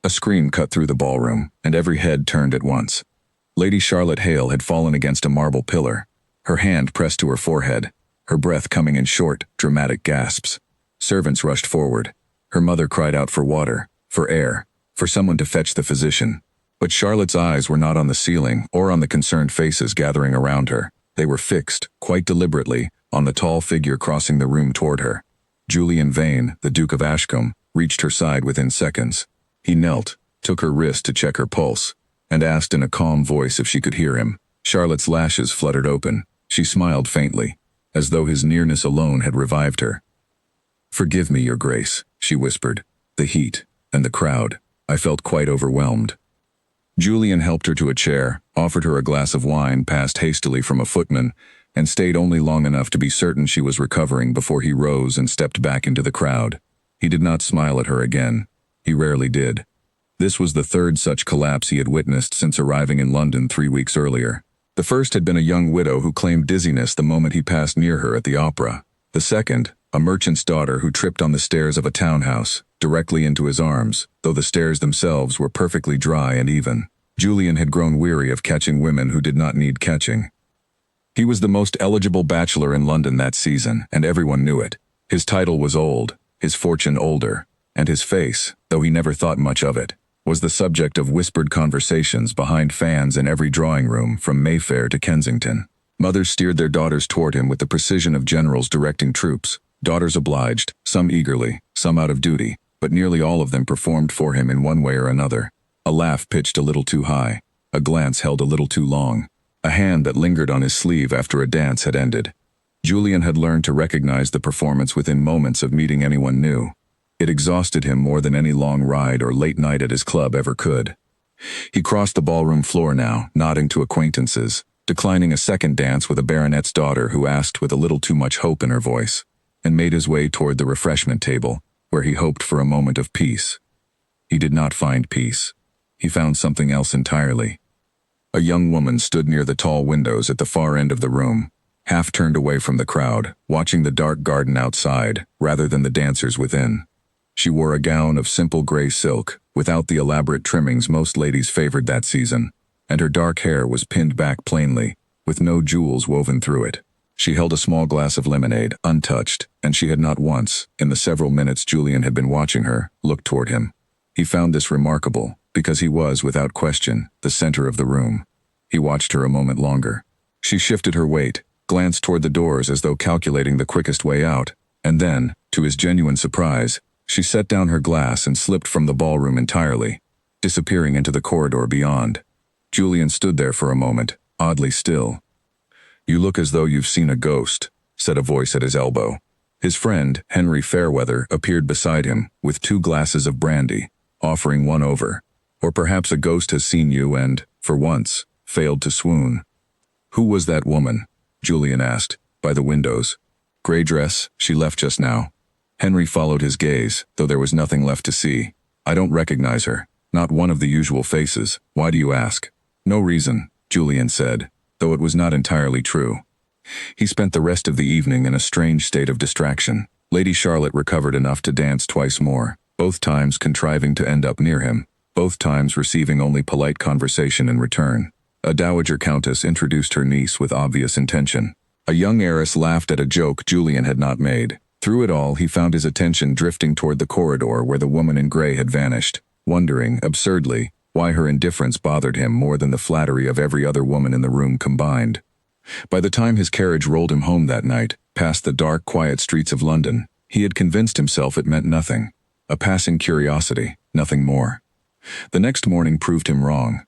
A scream cut through the ballroom, and every head turned at once. Lady Charlotte Hale had fallen against a marble pillar, her hand pressed to her forehead, her breath coming in short, dramatic gasps. Servants rushed forward. Her mother cried out for water, for air, for someone to fetch the physician. But Charlotte's eyes were not on the ceiling or on the concerned faces gathering around her. They were fixed, quite deliberately, on the tall figure crossing the room toward her. Julian Vane, the Duke of Ashcombe, reached her side within seconds. He knelt, took her wrist to check her pulse, and asked in a calm voice if she could hear him. Charlotte's lashes fluttered open. She smiled faintly, as though his nearness alone had revived her. "Forgive me, Your Grace," she whispered. "The heat, and the crowd. I felt quite overwhelmed." Julian helped her to a chair, offered her a glass of wine passed hastily from a footman, and stayed only long enough to be certain she was recovering before he rose and stepped back into the crowd. He did not smile at her again. He rarely did. This was the third such collapse he had witnessed since arriving in London 3 weeks earlier. The first had been a young widow who claimed dizziness the moment he passed near her at the opera. The second, a merchant's daughter who tripped on the stairs of a townhouse, directly into his arms, though the stairs themselves were perfectly dry and even. Julian had grown weary of catching women who did not need catching. He was the most eligible bachelor in London that season, and everyone knew it. His title was old, his fortune older, and his face, though he never thought much of it, was the subject of whispered conversations behind fans in every drawing room from Mayfair to Kensington. Mothers steered their daughters toward him with the precision of generals directing troops. Daughters obliged, some eagerly, some out of duty, but nearly all of them performed for him in one way or another. A laugh pitched a little too high, a glance held a little too long, a hand that lingered on his sleeve after a dance had ended. Julian had learned to recognize the performance within moments of meeting anyone new. It exhausted him more than any long ride or late night at his club ever could. He crossed the ballroom floor now, nodding to acquaintances, declining a second dance with a baronet's daughter who asked with a little too much hope in her voice, and made his way toward the refreshment table, where he hoped for a moment of peace. He did not find peace. He found something else entirely. A young woman stood near the tall windows at the far end of the room, half turned away from the crowd, watching the dark garden outside, rather than the dancers within. She wore a gown of simple gray silk, without the elaborate trimmings most ladies favored that season, and her dark hair was pinned back plainly, with no jewels woven through it. She held a small glass of lemonade, untouched, and she had not once, in the several minutes Julian had been watching her, looked toward him. He found this remarkable, because he was, without question, the center of the room. He watched her a moment longer. She shifted her weight, glanced toward the doors as though calculating the quickest way out, and then, to his genuine surprise, she set down her glass and slipped from the ballroom entirely, disappearing into the corridor beyond. Julian stood there for a moment, oddly still. "You look as though you've seen a ghost," said a voice at his elbow. His friend, Henry Fairweather, appeared beside him, with 2 glasses of brandy, offering one over. "Or perhaps a ghost has seen you and, for once, failed to swoon." "Who was that woman?" Julian asked, by the windows. "Gray dress, she left just now." Henry followed his gaze, though there was nothing left to see. "I don't recognize her. Not one of the usual faces. Why do you ask?" "No reason," Julian said, though it was not entirely true. He spent the rest of the evening in a strange state of distraction. Lady Charlotte recovered enough to dance twice more, both times contriving to end up near him, both times receiving only polite conversation in return. A dowager countess introduced her niece with obvious intention. A young heiress laughed at a joke Julian had not made. Through it all, he found his attention drifting toward the corridor where the woman in gray had vanished, wondering, absurdly, why her indifference bothered him more than the flattery of every other woman in the room combined. By the time his carriage rolled him home that night, past the dark, quiet streets of London, he had convinced himself it meant nothing. A passing curiosity, nothing more. The next morning proved him wrong.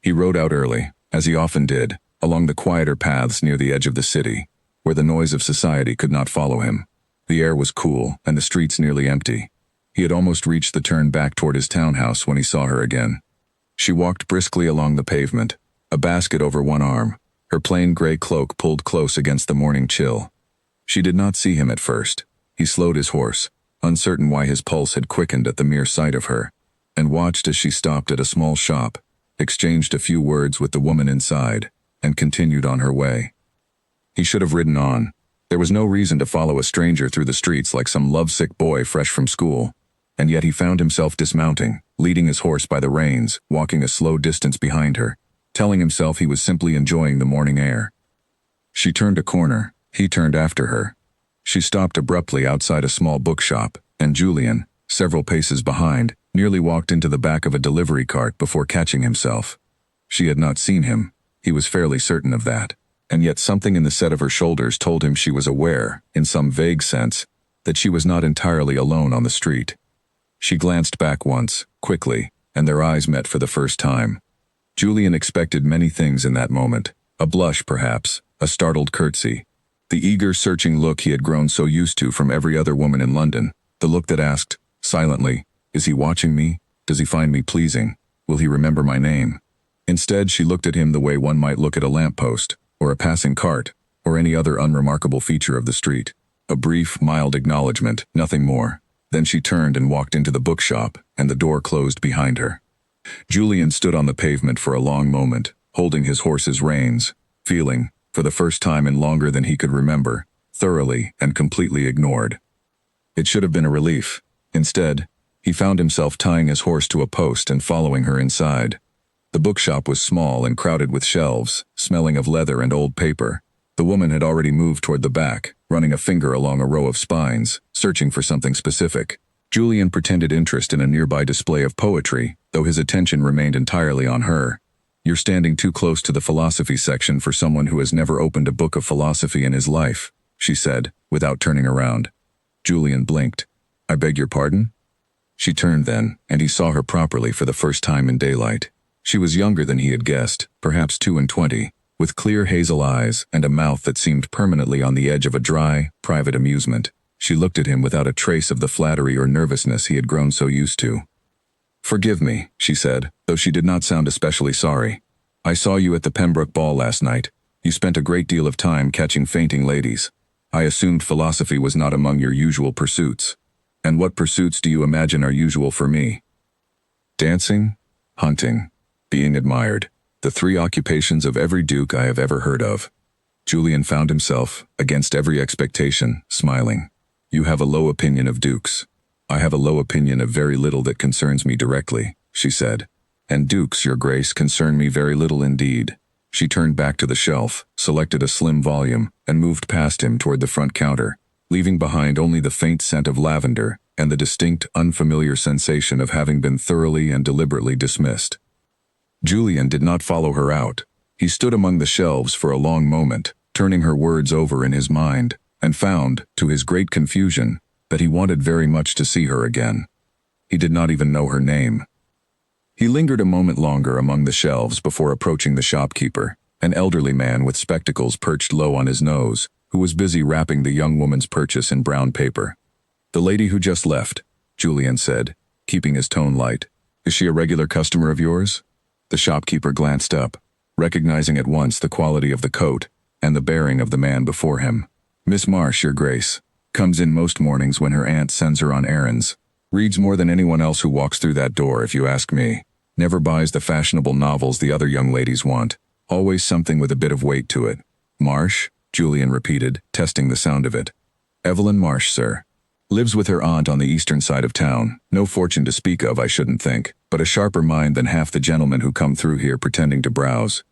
He rode out early, as he often did, along the quieter paths near the edge of the city, where the noise of society could not follow him. The air was cool, and the streets nearly empty. He had almost reached the turn back toward his townhouse when he saw her again. She walked briskly along the pavement, a basket over one arm, her plain gray cloak pulled close against the morning chill. She did not see him at first. He slowed his horse, uncertain why his pulse had quickened at the mere sight of her, and watched as she stopped at a small shop, exchanged a few words with the woman inside, and continued on her way. He should have ridden on. There was no reason to follow a stranger through the streets like some lovesick boy fresh from school. and yet he found himself dismounting, leading his horse by the reins, walking a slow distance behind her, telling himself he was simply enjoying the morning air. She turned a corner. He turned after her. She stopped abruptly outside a small bookshop, and Julian, several paces behind, nearly walked into the back of a delivery cart before catching himself. She had not seen him. He was fairly certain of that. And yet something in the set of her shoulders told him she was aware, in some vague sense, that she was not entirely alone on the street. She glanced back once, quickly, and their eyes met for the first time. Julian expected many things in that moment. A blush, perhaps, a startled curtsy. The eager, searching look he had grown so used to from every other woman in London. The look that asked, silently, "Is he watching me? Does he find me pleasing? Will he remember my name?" Instead, she looked at him the way one might look at a lamppost, or a passing cart, or any other unremarkable feature of the street. A brief, mild acknowledgement, nothing more. Then she turned and walked into the bookshop, and the door closed behind her. Julian stood on the pavement for a long moment, holding his horse's reins, feeling, for the first time in longer than he could remember, thoroughly and completely ignored. It should have been a relief. Instead, he found himself tying his horse to a post and following her inside. The bookshop was small and crowded with shelves, smelling of leather and old paper. The woman had already moved toward the back, running a finger along a row of spines, searching for something specific. Julian pretended interest in a nearby display of poetry, though his attention remained entirely on her. "You're standing too close to the philosophy section for someone who has never opened a book of philosophy in his life," she said, without turning around. Julian blinked. "I beg your pardon?" She turned then, and he saw her properly for the first time in daylight. She was younger than he had guessed, perhaps 22, with clear hazel eyes and a mouth that seemed permanently on the edge of a dry, private amusement. She looked at him without a trace of the flattery or nervousness he had grown so used to. "Forgive me," she said, though she did not sound especially sorry. "I saw you at the Pembroke ball last night. You spent a great deal of time catching fainting ladies. I assumed philosophy was not among your usual pursuits. And what pursuits do you imagine are usual for me?" "Dancing, hunting, being admired. The three occupations of every duke I have ever heard of." Julian found himself, against every expectation, smiling. "You have a low opinion of dukes. I have a low opinion of very little that concerns me directly," she said. "And dukes, your grace, concern me very little indeed." She turned back to the shelf, selected a slim volume, and moved past him toward the front counter, leaving behind only the faint scent of lavender and the distinct, unfamiliar sensation of having been thoroughly and deliberately dismissed. Julian did not follow her out. He stood among the shelves for a long moment, turning her words over in his mind, and found, to his great confusion, that he wanted very much to see her again. He did not even know her name. He lingered a moment longer among the shelves before approaching the shopkeeper, an elderly man with spectacles perched low on his nose, who was busy wrapping the young woman's purchase in brown paper. "The lady who just left," Julian said, keeping his tone light. "Is she a regular customer of yours?" The shopkeeper glanced up, recognizing at once the quality of the coat and the bearing of the man before him. "Miss Marsh, your grace. Comes in most mornings when her aunt sends her on errands. Reads more than anyone else who walks through that door, if you ask me. Never buys the fashionable novels the other young ladies want. Always something with a bit of weight to it." "Marsh?" Julian repeated, testing the sound of it. "Evelyn Marsh, sir. Lives with her aunt on the eastern side of town. No fortune to speak of, I shouldn't think, but a sharper mind than half the gentlemen who come through here pretending to browse."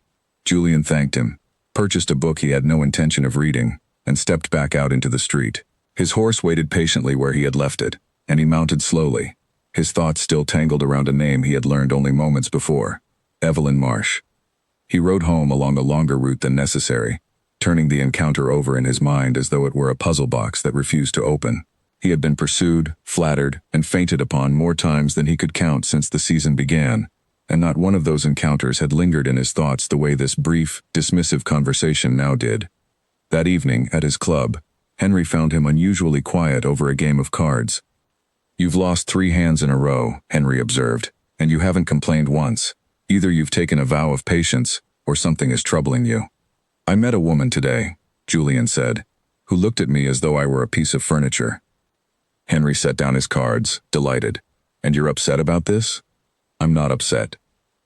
Julian thanked him, purchased a book he had no intention of reading, and stepped back out into the street. His horse waited patiently where he had left it, and he mounted slowly, his thoughts still tangled around a name he had learned only moments before. Evelyn Marsh. He rode home along a longer route than necessary, turning the encounter over in his mind as though it were a puzzle box that refused to open. He had been pursued, flattered, and fainted upon more times than he could count since the season began, and not one of those encounters had lingered in his thoughts the way this brief, dismissive conversation now did. That evening, at his club, Henry found him unusually quiet over a game of cards. "You've lost 3 hands in a row," Henry observed, "and you haven't complained once. Either you've taken a vow of patience, or something is troubling you." "I met a woman today," Julian said, "who looked at me as though I were a piece of furniture." Henry set down his cards, delighted. "And you're upset about this?" "I'm not upset.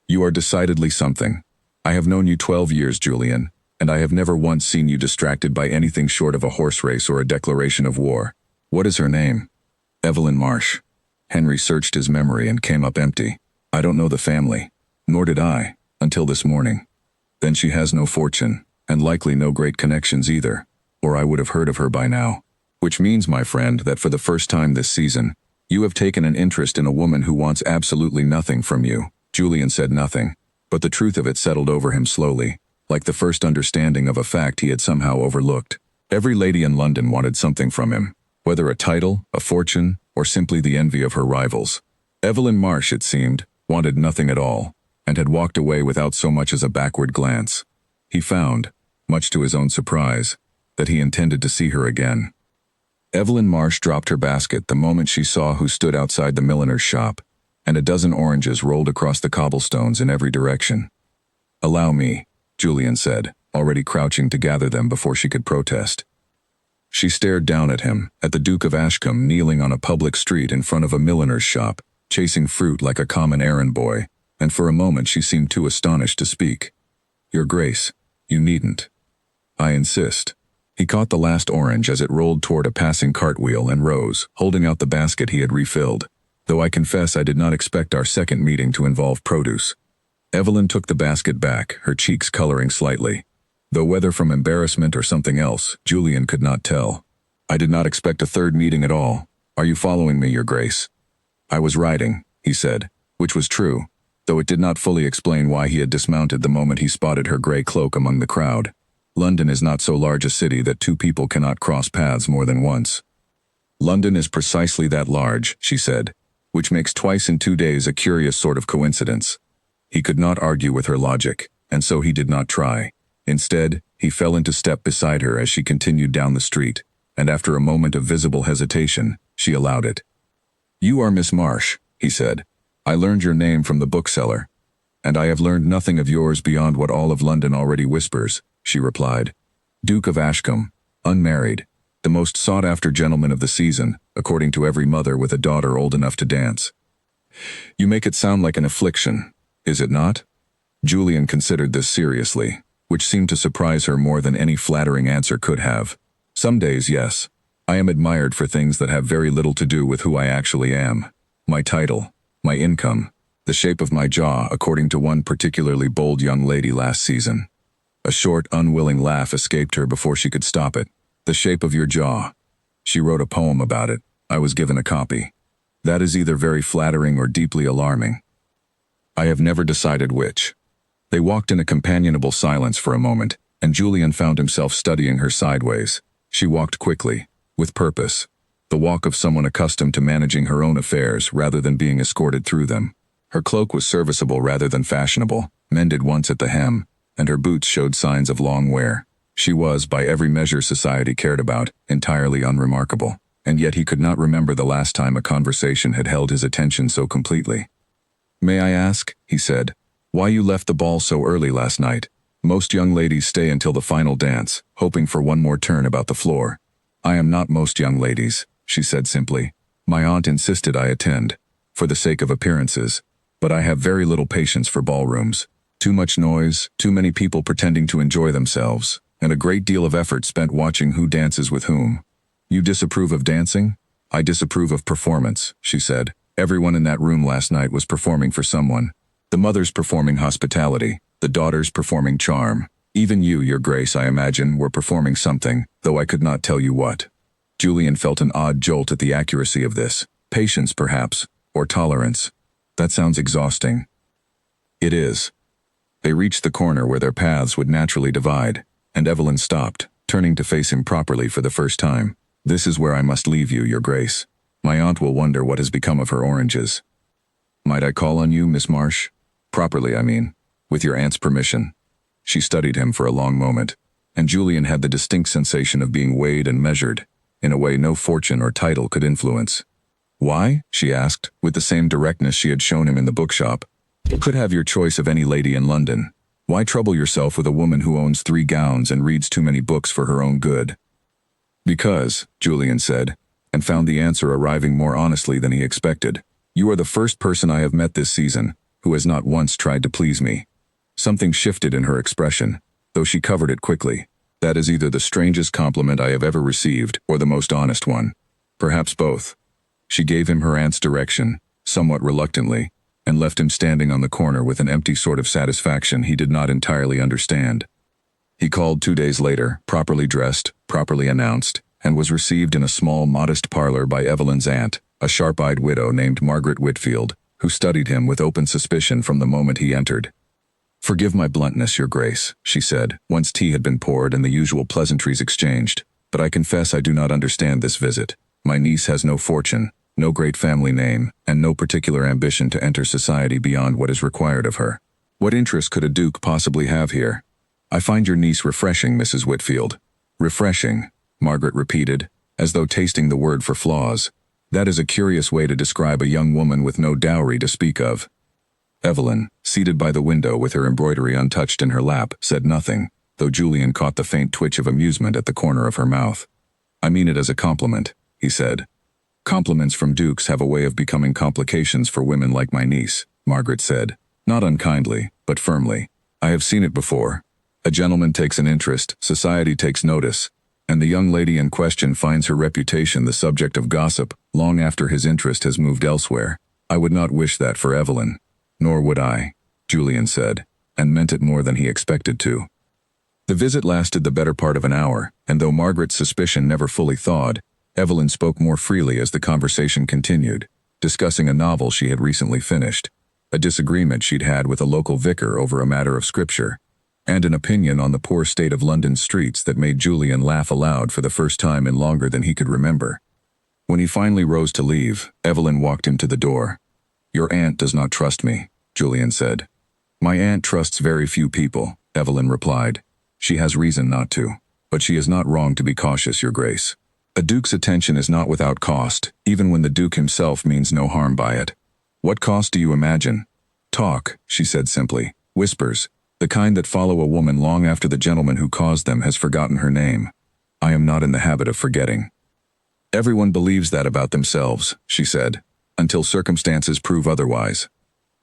You are decidedly something. I have known you 12 years, Julian, and I have never once seen you distracted by anything short of a horse race or a declaration of war. What is her name?" "Evelyn Marsh." Henry searched his memory and came up empty. I don't know the family. Nor did I, until this morning. Then she has no fortune, and likely no great connections either, or I would have heard of her by now. Which means, my friend, that for the first time this season, you have taken an interest in a woman who wants absolutely nothing from you. Julian said nothing, but the truth of it settled over him slowly, like the first understanding of a fact he had somehow overlooked. Every lady in London wanted something from him, whether a title, a fortune, or simply the envy of her rivals. Evelyn Marsh, it seemed, wanted nothing at all, and had walked away without so much as a backward glance. He found, much to his own surprise, that he intended to see her again. Evelyn Marsh dropped her basket the moment she saw who stood outside the milliner's shop, and a dozen oranges rolled across the cobblestones in every direction. "Allow me," Julian said, already crouching to gather them before she could protest. She stared down at him, at the Duke of Ashcombe kneeling on a public street in front of a milliner's shop, chasing fruit like a common errand boy, and for a moment she seemed too astonished to speak. "Your Grace, you needn't." "I insist." He caught the last orange as it rolled toward a passing cartwheel and rose, holding out the basket he had refilled, though I confess I did not expect our second meeting to involve produce. Evelyn took the basket back, her cheeks coloring slightly. Though whether from embarrassment or something else, Julian could not tell. "I did not expect a third meeting at all. Are you following me, Your Grace?" "I was riding," he said, which was true, though it did not fully explain why he had dismounted the moment he spotted her gray cloak among the crowd. London is not so large a city that two people cannot cross paths more than once. "London is precisely that large," she said, "which makes twice in 2 days a curious sort of coincidence." He could not argue with her logic, and so he did not try. Instead, he fell into step beside her as she continued down the street, and after a moment of visible hesitation, she allowed it. "You are Miss Marsh," he said. "I learned your name from the bookseller." "And I have learned nothing of yours beyond what all of London already whispers," she replied. "Duke of Ashcombe, unmarried, the most sought-after gentleman of the season, according to every mother with a daughter old enough to dance." "You make it sound like an affliction, is it not?" Julian considered this seriously, which seemed to surprise her more than any flattering answer could have. "Some days, yes. I am admired for things that have very little to do with who I actually am. My title, my income, the shape of my jaw, according to one particularly bold young lady last season." A short, unwilling laugh escaped her before she could stop it. "The shape of your jaw. She wrote a poem about it. I was given a copy. That is either very flattering or deeply alarming. I have never decided which." They walked in a companionable silence for a moment, and Julian found himself studying her sideways. She walked quickly, with purpose, the walk of someone accustomed to managing her own affairs rather than being escorted through them. Her cloak was serviceable rather than fashionable, mended once at the hem, and her boots showed signs of long wear. She was, by every measure society cared about, entirely unremarkable, and yet he could not remember the last time a conversation had held his attention so completely. "May I ask," he said, "why you left the ball so early last night? Most young ladies stay until the final dance, hoping for one more turn about the floor." "I am not most young ladies," she said simply. "My aunt insisted I attend, for the sake of appearances, but I have very little patience for ballrooms. Too much noise, too many people pretending to enjoy themselves, and a great deal of effort spent watching who dances with whom." "You disapprove of dancing?" "I disapprove of performance," she said. "Everyone in that room last night was performing for someone. The mothers performing hospitality, the daughters performing charm. Even you, Your Grace, I imagine, were performing something, though I could not tell you what." Julian felt an odd jolt at the accuracy of this. Patience, perhaps, or tolerance. That sounds exhausting. It is. They reached the corner where their paths would naturally divide, and Evelyn stopped, turning to face him properly for the first time. "This is where I must leave you, Your Grace. My aunt will wonder what has become of her oranges." "Might I call on you, Miss Marsh? Properly, I mean, with your aunt's permission." She studied him for a long moment, and Julian had the distinct sensation of being weighed and measured, in a way no fortune or title could influence. "Why?" she asked, with the same directness she had shown him in the bookshop. "You could have your choice of any lady in London. Why trouble yourself with a woman who owns 3 gowns and reads too many books for her own good?" "Because," Julian said, and found the answer arriving more honestly than he expected, "you are the first person I have met this season who has not once tried to please me." Something shifted in her expression, though she covered it quickly. "That is either the strangest compliment I have ever received or the most honest one. Perhaps both." She gave him her aunt's direction, somewhat reluctantly, and left him standing on the corner with an empty sort of satisfaction he did not entirely understand. He called 2 days later, properly dressed, properly announced, and was received in a small, modest parlor by Evelyn's aunt, a sharp-eyed widow named Margaret Whitfield, who studied him with open suspicion from the moment he entered. "Forgive my bluntness, Your Grace," she said, once tea had been poured and the usual pleasantries exchanged, "but I confess I do not understand this visit. My niece has no fortune, no great family name, and no particular ambition to enter society beyond what is required of her. What interest could a duke possibly have here? I find your niece refreshing, Mrs. Whitfield." "Refreshing," Margaret repeated, as though tasting the word for flaws. "That is a curious way to describe a young woman with no dowry to speak of." Evelyn, seated by the window with her embroidery untouched in her lap, said nothing, though Julian caught the faint twitch of amusement at the corner of her mouth. "I mean it as a compliment," he said. "Compliments from dukes have a way of becoming complications for women like my niece," Margaret said, not unkindly, but firmly. "I have seen it before. A gentleman takes an interest, society takes notice, and the young lady in question finds her reputation the subject of gossip long after his interest has moved elsewhere. I would not wish that for Evelyn." "Nor would I," Julian said, and meant it more than he expected to. The visit lasted the better part of an hour, and though Margaret's suspicion never fully thawed, Evelyn spoke more freely as the conversation continued, discussing a novel she had recently finished, a disagreement she'd had with a local vicar over a matter of scripture, and an opinion on the poor state of London streets that made Julian laugh aloud for the first time in longer than he could remember. When he finally rose to leave, Evelyn walked him to the door. "Your aunt does not trust me," Julian said. "My aunt trusts very few people," Evelyn replied. "She has reason not to, but she is not wrong to be cautious, Your Grace. A duke's attention is not without cost, even when the duke himself means no harm by it." "What cost do you imagine?" "Talk," she said simply. "Whispers, the kind that follow a woman long after the gentleman who caused them has forgotten her name. I am not in the habit of forgetting." "Everyone believes that about themselves," she said, "until circumstances prove otherwise."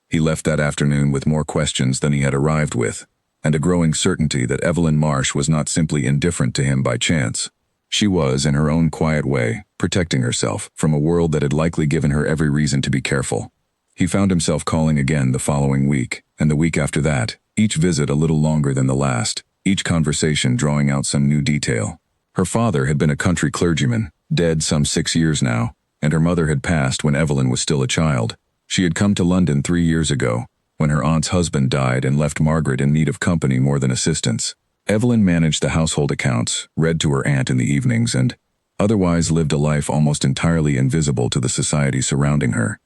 He left that afternoon with more questions than he had arrived with, and a growing certainty that Evelyn Marsh was not simply indifferent to him by chance. She was, in her own quiet way, protecting herself from a world that had likely given her every reason to be careful. He found himself calling again the following week, and the week after that, each visit a little longer than the last, each conversation drawing out some new detail. Her father had been a country clergyman, dead some 6 years now, and her mother had passed when Evelyn was still a child. She had come to London 3 years ago, when her aunt's husband died and left Margaret in need of company more than assistance. Evelyn managed the household accounts, read to her aunt in the evenings, and otherwise lived a life almost entirely invisible to the society surrounding her.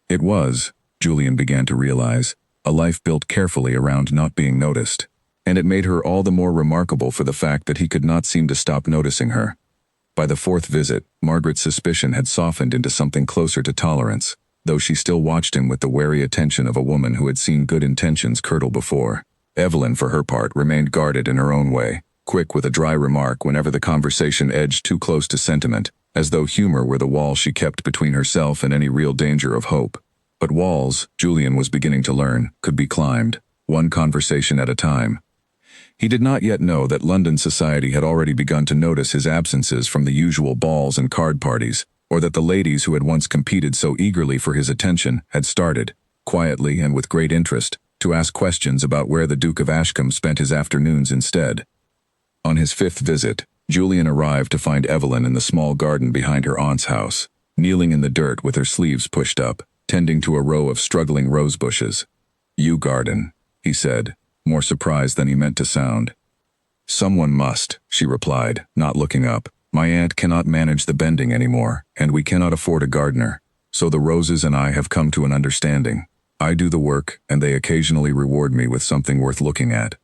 It was, Julian began to realize, a life built carefully around not being noticed, and it made her all the more remarkable for the fact that he could not seem to stop noticing her. By the 4th visit, Margaret's suspicion had softened into something closer to tolerance, though she still watched him with the wary attention of a woman who had seen good intentions curdle before. Evelyn, for her part, remained guarded in her own way, quick with a dry remark whenever the conversation edged too close to sentiment, as though humor were the wall she kept between herself and any real danger of hope. But walls, Julian was beginning to learn, could be climbed, one conversation at a time. He did not yet know that London society had already begun to notice his absences from the usual balls and card parties, or that the ladies who had once competed so eagerly for his attention had started, quietly and with great interest, to ask questions about where the Duke of Ashcombe spent his afternoons instead. On his 5th visit, Julian arrived to find Evelyn in the small garden behind her aunt's house, kneeling in the dirt with her sleeves pushed up, tending to a row of struggling rose bushes. "You garden," he said, more surprised than he meant to sound. "Someone must," she replied, not looking up. "My aunt cannot manage the bending anymore, and we cannot afford a gardener, so the roses and I have come to an understanding. I do the work, and they occasionally reward me with something worth looking at."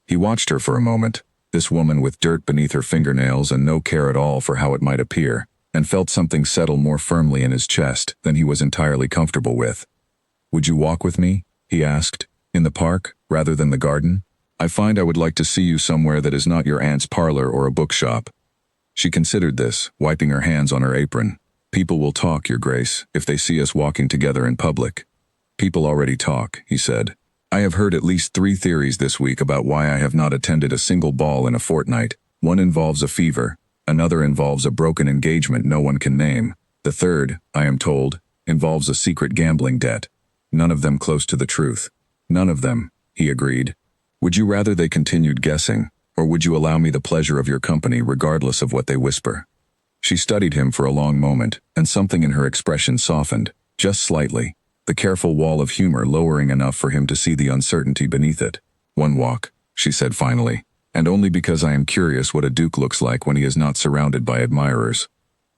He watched her for a moment, this woman with dirt beneath her fingernails and no care at all for how it might appear, and felt something settle more firmly in his chest than he was entirely comfortable with. "Would you walk with me?" he asked. "In the park, rather than the garden? I find I would like to see you somewhere that is not your aunt's parlor or a bookshop." She considered this, wiping her hands on her apron. "People will talk, Your Grace, if they see us walking together in public." "People already talk," he said. "I have heard at least 3 theories this week about why I have not attended a single ball in a fortnight. One involves a fever, another involves a broken engagement no one can name, The third, I am told, involves a secret gambling debt. None of them close to the truth. None of them, he agreed. Would you rather they continued guessing, or would you allow me the pleasure of your company regardless of what they whisper? She studied him for a long moment, and something in her expression softened, just slightly, the careful wall of humor lowering enough for him to see the uncertainty beneath it. One walk, she said finally, and only because I am curious what a duke looks like when he is not surrounded by admirers.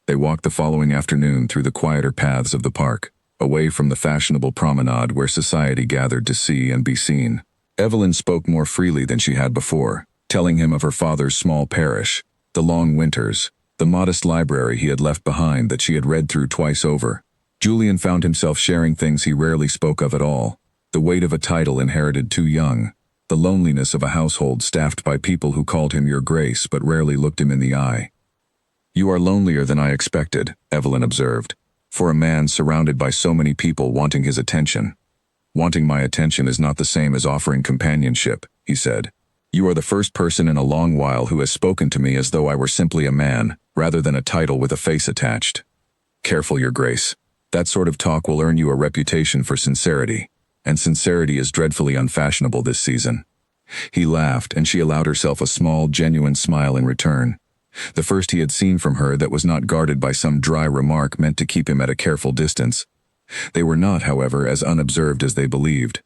They walked the following afternoon through the quieter paths of the park, away from the fashionable promenade where society gathered to see and be seen. Evelyn spoke more freely than she had before, telling him of her father's small parish, the long winters, the modest library he had left behind that she had read through twice over. Julian found himself sharing things he rarely spoke of at all: the weight of a title inherited too young, the loneliness of a household staffed by people who called him Your Grace but rarely looked him in the eye. You are lonelier than I expected, Evelyn observed, for a man surrounded by so many people wanting his attention. Wanting my attention is not the same as offering companionship, he said. You are the first person in a long while who has spoken to me as though I were simply a man, rather than a title with a face attached. Careful, Your Grace. That sort of talk will earn you a reputation for sincerity, and sincerity is dreadfully unfashionable this season. He laughed, and she allowed herself a small, genuine smile in return. The first he had seen from her that was not guarded by some dry remark meant to keep him at a careful distance. They were not, however, as unobserved as they believed.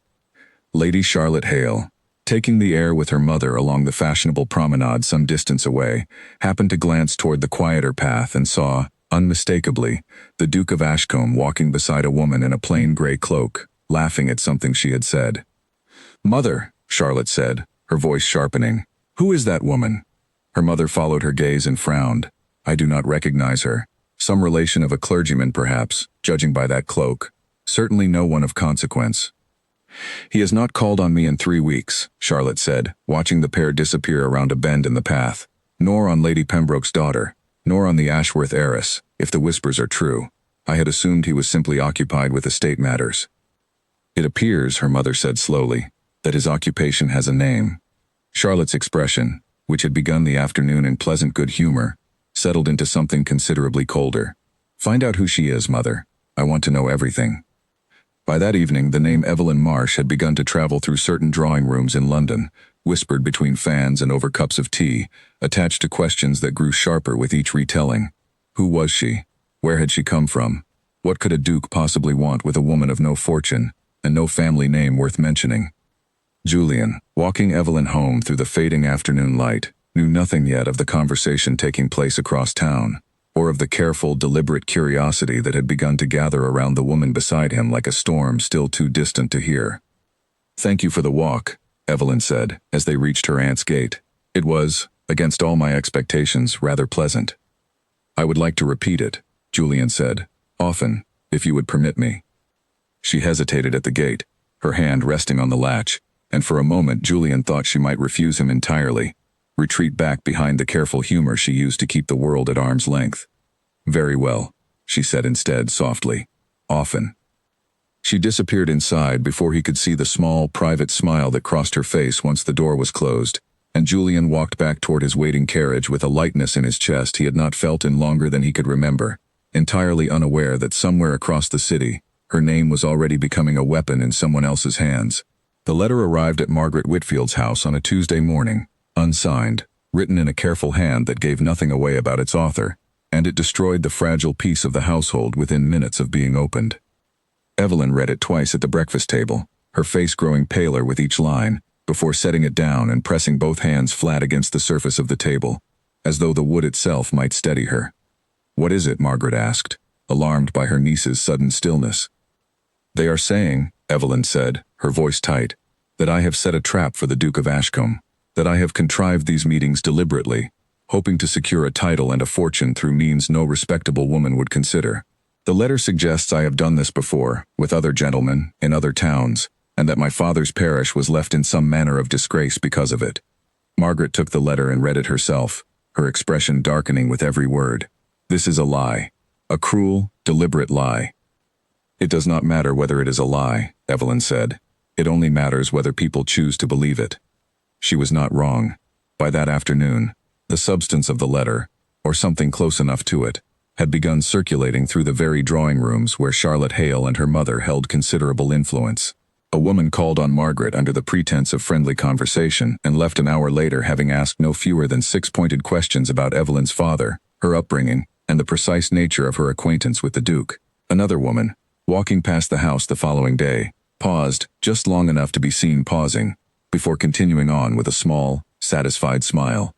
Lady Charlotte Hale, taking the air with her mother along the fashionable promenade some distance away, happened to glance toward the quieter path and saw, unmistakably, the Duke of Ashcombe walking beside a woman in a plain gray cloak, laughing at something she had said. "Mother," Charlotte said, her voice sharpening, "who is that woman?" Her mother followed her gaze and frowned. "I do not recognize her. Some relation of a clergyman, perhaps, judging by that cloak. Certainly no one of consequence." "He has not called on me in 3 weeks," Charlotte said, watching the pair disappear around a bend in the path. "Nor on Lady Pembroke's daughter, nor on the Ashworth heiress, if the whispers are true. I had assumed he was simply occupied with estate matters." "It appears," her mother said slowly, "that his occupation has a name." Charlotte's expression, which had begun the afternoon in pleasant good humor, settled into something considerably colder. "Find out who she is, Mother. I want to know everything." By that evening, the name Evelyn Marsh had begun to travel through certain drawing rooms in London, whispered between fans and over cups of tea, attached to questions that grew sharper with each retelling. Who was she? Where had she come from? What could a duke possibly want with a woman of no fortune, and no family name worth mentioning? Julian, walking Evelyn home through the fading afternoon light, knew nothing yet of the conversation taking place across town, or of the careful, deliberate curiosity that had begun to gather around the woman beside him like a storm still too distant to hear. "Thank you for the walk," Evelyn said, as they reached her aunt's gate. "It was, against all my expectations, rather pleasant." "I would like to repeat it," Julian said. "Often, if you would permit me." She hesitated at the gate, her hand resting on the latch, and for a moment Julian thought she might refuse him entirely, retreat back behind the careful humor she used to keep the world at arm's length. "Very well," she said instead, softly. "Often." She disappeared inside before he could see the small, private smile that crossed her face once the door was closed, and Julian walked back toward his waiting carriage with a lightness in his chest he had not felt in longer than he could remember, entirely unaware that somewhere across the city, her name was already becoming a weapon in someone else's hands. The letter arrived at Margaret Whitfield's house on a Tuesday morning, unsigned, written in a careful hand that gave nothing away about its author, and it destroyed the fragile peace of the household within minutes of being opened. Evelyn read it twice at the breakfast table, her face growing paler with each line, before setting it down and pressing both hands flat against the surface of the table, as though the wood itself might steady her. "What is it?" Margaret asked, alarmed by her niece's sudden stillness. "They are saying," Evelyn said, her voice tight, "that I have set a trap for the Duke of Ashcombe, that I have contrived these meetings deliberately, hoping to secure a title and a fortune through means no respectable woman would consider. The letter suggests I have done this before, with other gentlemen, in other towns, and that my father's parish was left in some manner of disgrace because of it." Margaret took the letter and read it herself, her expression darkening with every word. "This is a lie. A cruel, deliberate lie." "It does not matter whether it is a lie," Evelyn said. "It only matters whether people choose to believe it." She was not wrong. By that afternoon, the substance of the letter, or something close enough to it, had begun circulating through the very drawing rooms where Charlotte Hale and her mother held considerable influence. A woman called on Margaret under the pretense of friendly conversation and left an hour later having asked no fewer than 6 pointed questions about Evelyn's father, her upbringing, and the precise nature of her acquaintance with the Duke. Another woman, walking past the house the following day, paused just long enough to be seen pausing, before continuing on with a small, satisfied smile.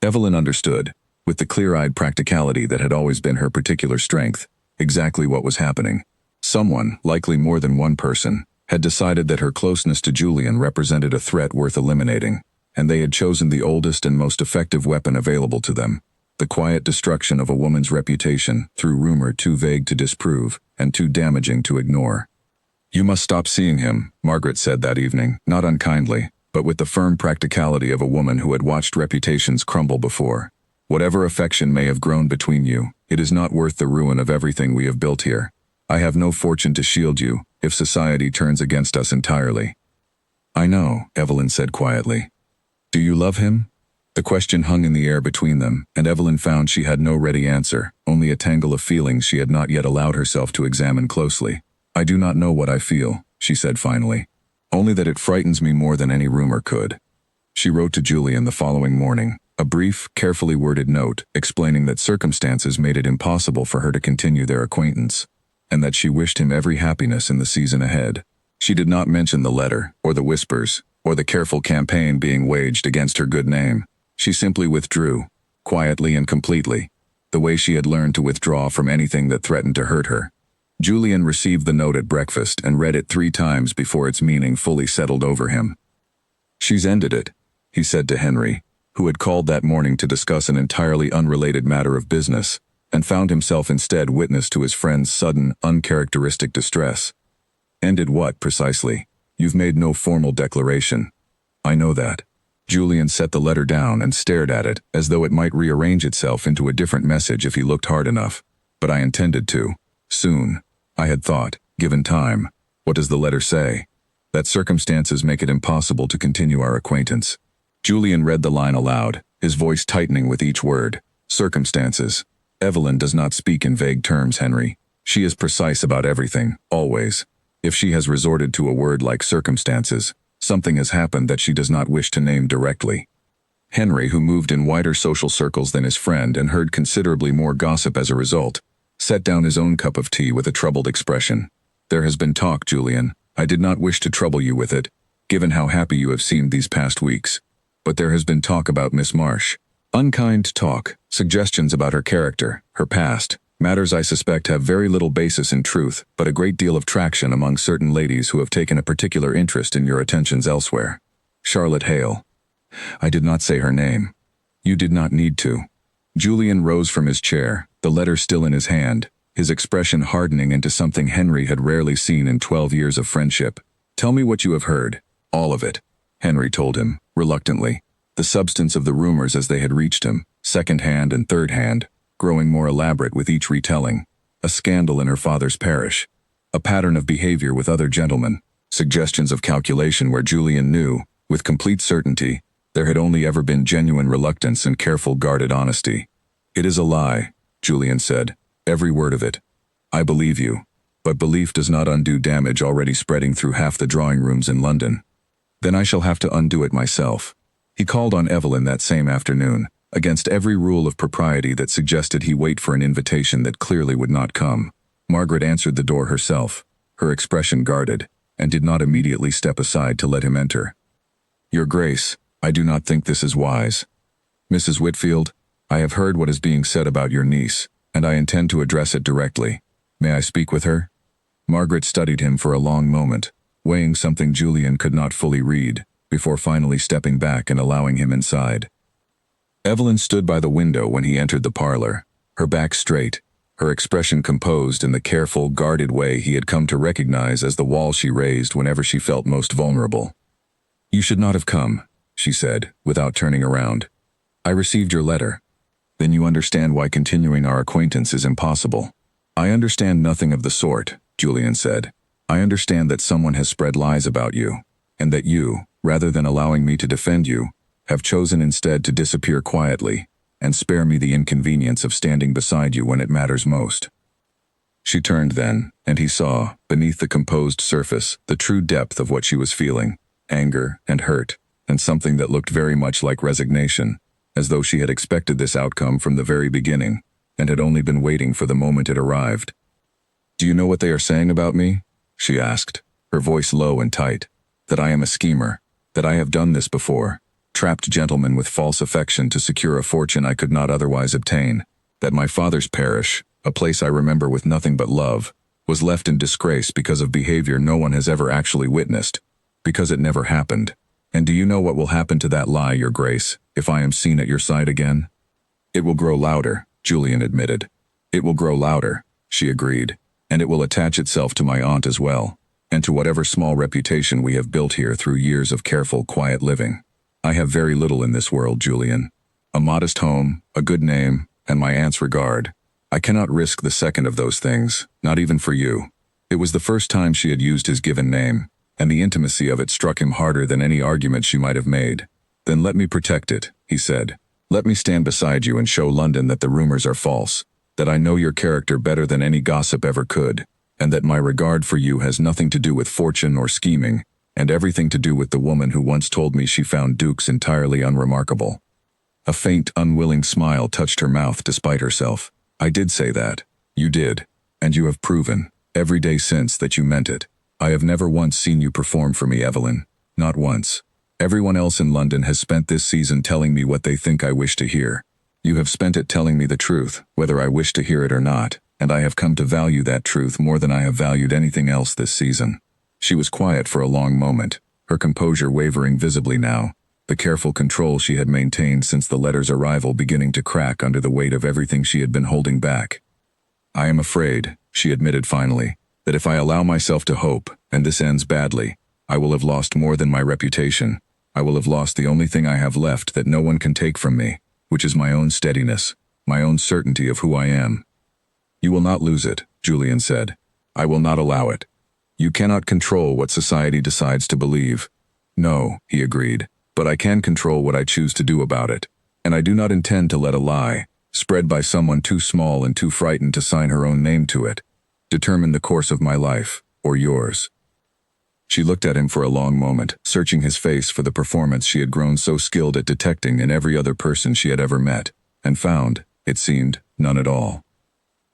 Evelyn understood, with the clear-eyed practicality that had always been her particular strength, exactly what was happening. Someone, likely more than one person, had decided that her closeness to Julian represented a threat worth eliminating, and they had chosen the oldest and most effective weapon available to them, the quiet destruction of a woman's reputation through rumor too vague to disprove and too damaging to ignore. "You must stop seeing him," Margaret said that evening, not unkindly, but with the firm practicality of a woman who had watched reputations crumble before. "Whatever affection may have grown between you, it is not worth the ruin of everything we have built here. I have no fortune to shield you if society turns against us entirely." "I know," Evelyn said quietly. "Do you love him?" The question hung in the air between them, and Evelyn found she had no ready answer, only a tangle of feelings she had not yet allowed herself to examine closely. "I do not know what I feel," she said finally. "Only that it frightens me more than any rumor could." She wrote to Julian the following morning, a brief, carefully worded note explaining that circumstances made it impossible for her to continue their acquaintance, and that she wished him every happiness in the season ahead. She did not mention the letter, or the whispers, or the careful campaign being waged against her good name. She simply withdrew, quietly and completely, the way she had learned to withdraw from anything that threatened to hurt her. Julian received the note at breakfast and read it 3 times before its meaning fully settled over him. "She's ended it," he said to Henry, who had called that morning to discuss an entirely unrelated matter of business, and found himself instead witness to his friend's sudden, uncharacteristic distress. "Ended what, precisely? You've made no formal declaration." "I know that." Julian set the letter down and stared at it as though it might rearrange itself into a different message if he looked hard enough. "But I intended to. Soon. I had thought, given time." "What does the letter say?" "That circumstances make it impossible to continue our acquaintance." Julian read the line aloud, his voice tightening with each word. "Circumstances. Evelyn does not speak in vague terms, Henry. She is precise about everything, always. If she has resorted to a word like circumstances, something has happened that she does not wish to name directly." Henry, who moved in wider social circles than his friend and heard considerably more gossip as a result, set down his own cup of tea with a troubled expression. "There has been talk, Julian. I did not wish to trouble you with it, given how happy you have seemed these past weeks. But there has been talk about Miss Marsh. Unkind talk, suggestions about her character, her past, matters I suspect have very little basis in truth, but a great deal of traction among certain ladies who have taken a particular interest in your attentions elsewhere. Charlotte Hale." "I did not say her name." "You did not need to." Julian rose from his chair, the letter still in his hand, his expression hardening into something Henry had rarely seen in 12 years of friendship. "Tell me what you have heard." "All of it," Henry told him, reluctantly. The substance of the rumors as they had reached him, second-hand and third-hand, growing more elaborate with each retelling. A scandal in her father's parish. A pattern of behavior with other gentlemen. Suggestions of calculation where Julian knew, with complete certainty, there had only ever been genuine reluctance and careful guarded honesty. "It is a lie," Julian said. "Every word of it. I believe you. But belief does not undo damage already spreading through half the drawing rooms in London. Then I shall have to undo it myself." He called on Evelyn that same afternoon, against every rule of propriety that suggested he wait for an invitation that clearly would not come. Margaret answered the door herself, her expression guarded, and did not immediately step aside to let him enter. "Your Grace, I do not think this is wise. Mrs. Whitfield, I have heard what is being said about your niece, and I intend to address it directly. May I speak with her?" Margaret studied him for a long moment, weighing something Julian could not fully read, before finally stepping back and allowing him inside. Evelyn stood by the window when he entered the parlor, her back straight, her expression composed in the careful, guarded way he had come to recognize as the wall she raised whenever she felt most vulnerable. "You should not have come," she said, without turning around. "I received your letter." "Then you understand why continuing our acquaintance is impossible." "I understand nothing of the sort," Julian said. "I understand that someone has spread lies about you, and that you, rather than allowing me to defend you, have chosen instead to disappear quietly. and spare me the inconvenience of standing beside you when it matters most." She turned then, and he saw, beneath the composed surface, the true depth of what she was feeling: anger and hurt, and something that looked very much like resignation, as though she had expected this outcome from the very beginning, and had only been waiting for the moment it arrived. "Do you know what they are saying about me?" she asked, her voice low and tight. "That I am a schemer, that I have done this before, trapped gentlemen with false affection to secure a fortune I could not otherwise obtain, that my father's parish, a place I remember with nothing but love, was left in disgrace because of behavior no one has ever actually witnessed, because it never happened. And do you know what will happen to that lie, Your Grace, if I am seen at your side again?" "It will grow louder," Julian admitted. "It will grow louder," she agreed, "and it will attach itself to my aunt as well, and to whatever small reputation we have built here through years of careful, quiet living. I have very little in this world, Julian. A modest home, a good name, and my aunt's regard. I cannot risk the second of those things, not even for you." It was the first time she had used his given name, and the intimacy of it struck him harder than any argument she might have made. "Then let me protect it," he said. "Let me stand beside you and show London that the rumors are false, that I know your character better than any gossip ever could, and that my regard for you has nothing to do with fortune or scheming, and everything to do with the woman who once told me she found dukes entirely unremarkable." A faint, unwilling smile touched her mouth despite herself. "I did say that. You did. And you have proven, every day since, that you meant it. I have never once seen you perform for me, Evelyn. Not once. Everyone else in London has spent this season telling me what they think I wish to hear. You have spent it telling me the truth, whether I wish to hear it or not, and I have come to value that truth more than I have valued anything else this season." She was quiet for a long moment, her composure wavering visibly now, the careful control she had maintained since the letter's arrival beginning to crack under the weight of everything she had been holding back. "I am afraid," she admitted finally, "that if I allow myself to hope, and this ends badly, I will have lost more than my reputation. I will have lost the only thing I have left that no one can take from me, which is my own steadiness, my own certainty of who I am." "You will not lose it," Julian said. "I will not allow it. You cannot control what society decides to believe." "No," he agreed, "but I can control what I choose to do about it, and I do not intend to let a lie, spread by someone too small and too frightened to sign her own name to it, determine the course of my life, or yours." She looked at him for a long moment, searching his face for the performance she had grown so skilled at detecting in every other person she had ever met, and found, it seemed, none at all.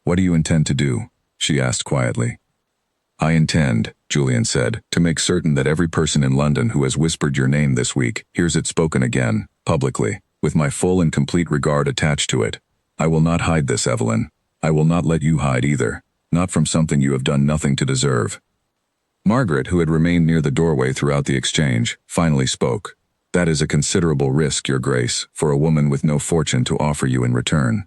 "What do you intend to do?" she asked quietly. "I intend," Julian said, "to make certain that every person in London who has whispered your name this week hears it spoken again, publicly, with my full and complete regard attached to it. I will not hide this, Evelyn. I will not let you hide either, not from something you have done nothing to deserve." Margaret, who had remained near the doorway throughout the exchange, finally spoke. "That is a considerable risk, Your Grace, for a woman with no fortune to offer you in return."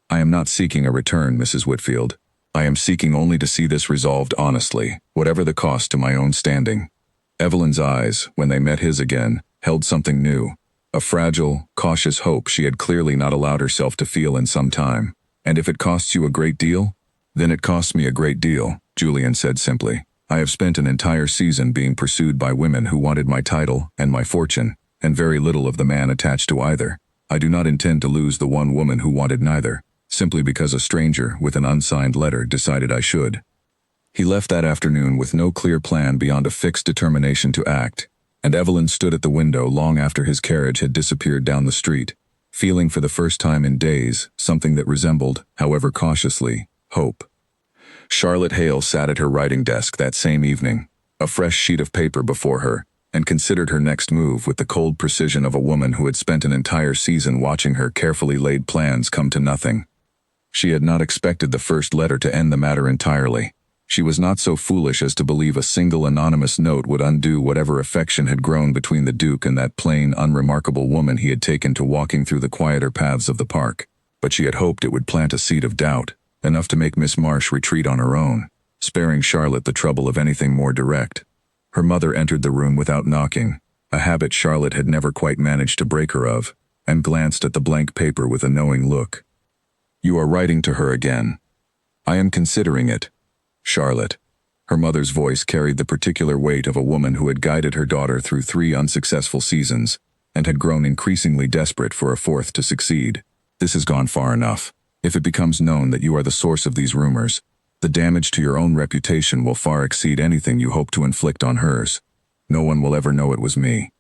"I am not seeking a return, Mrs. Whitfield. I am seeking only to see this resolved honestly, whatever the cost to my own standing." Evelyn's eyes, when they met his again, held something new, a fragile, cautious hope she had clearly not allowed herself to feel in some time. "And if it costs you a great deal?" "Then it costs me a great deal," Julian said simply. "I have spent an entire season being pursued by women who wanted my title and my fortune, and very little of the man attached to either. I do not intend to lose the one woman who wanted neither, simply because a stranger with an unsigned letter decided I should." He left that afternoon with no clear plan beyond a fixed determination to act, and Evelyn stood at the window long after his carriage had disappeared down the street, feeling for the first time in days something that resembled, however cautiously, hope. Charlotte Hale sat at her writing desk that same evening, a fresh sheet of paper before her, and considered her next move with the cold precision of a woman who had spent an entire season watching her carefully laid plans come to nothing. She had not expected the first letter to end the matter entirely. She was not so foolish as to believe a single anonymous note would undo whatever affection had grown between the Duke and that plain, unremarkable woman he had taken to walking through the quieter paths of the park. But she had hoped it would plant a seed of doubt, enough to make Miss Marsh retreat on her own, sparing Charlotte the trouble of anything more direct. Her mother entered the room without knocking, a habit Charlotte had never quite managed to break her of, and glanced at the blank paper with a knowing look. "You are writing to her again." "I am considering it." "Charlotte." Her mother's voice carried the particular weight of a woman who had guided her daughter through 3 unsuccessful seasons, and had grown increasingly desperate for a 4th to succeed. This has gone far enough. If it becomes known that you are the source of these rumors, the damage to your own reputation will far exceed anything you hope to inflict on hers. No one will ever know it was me.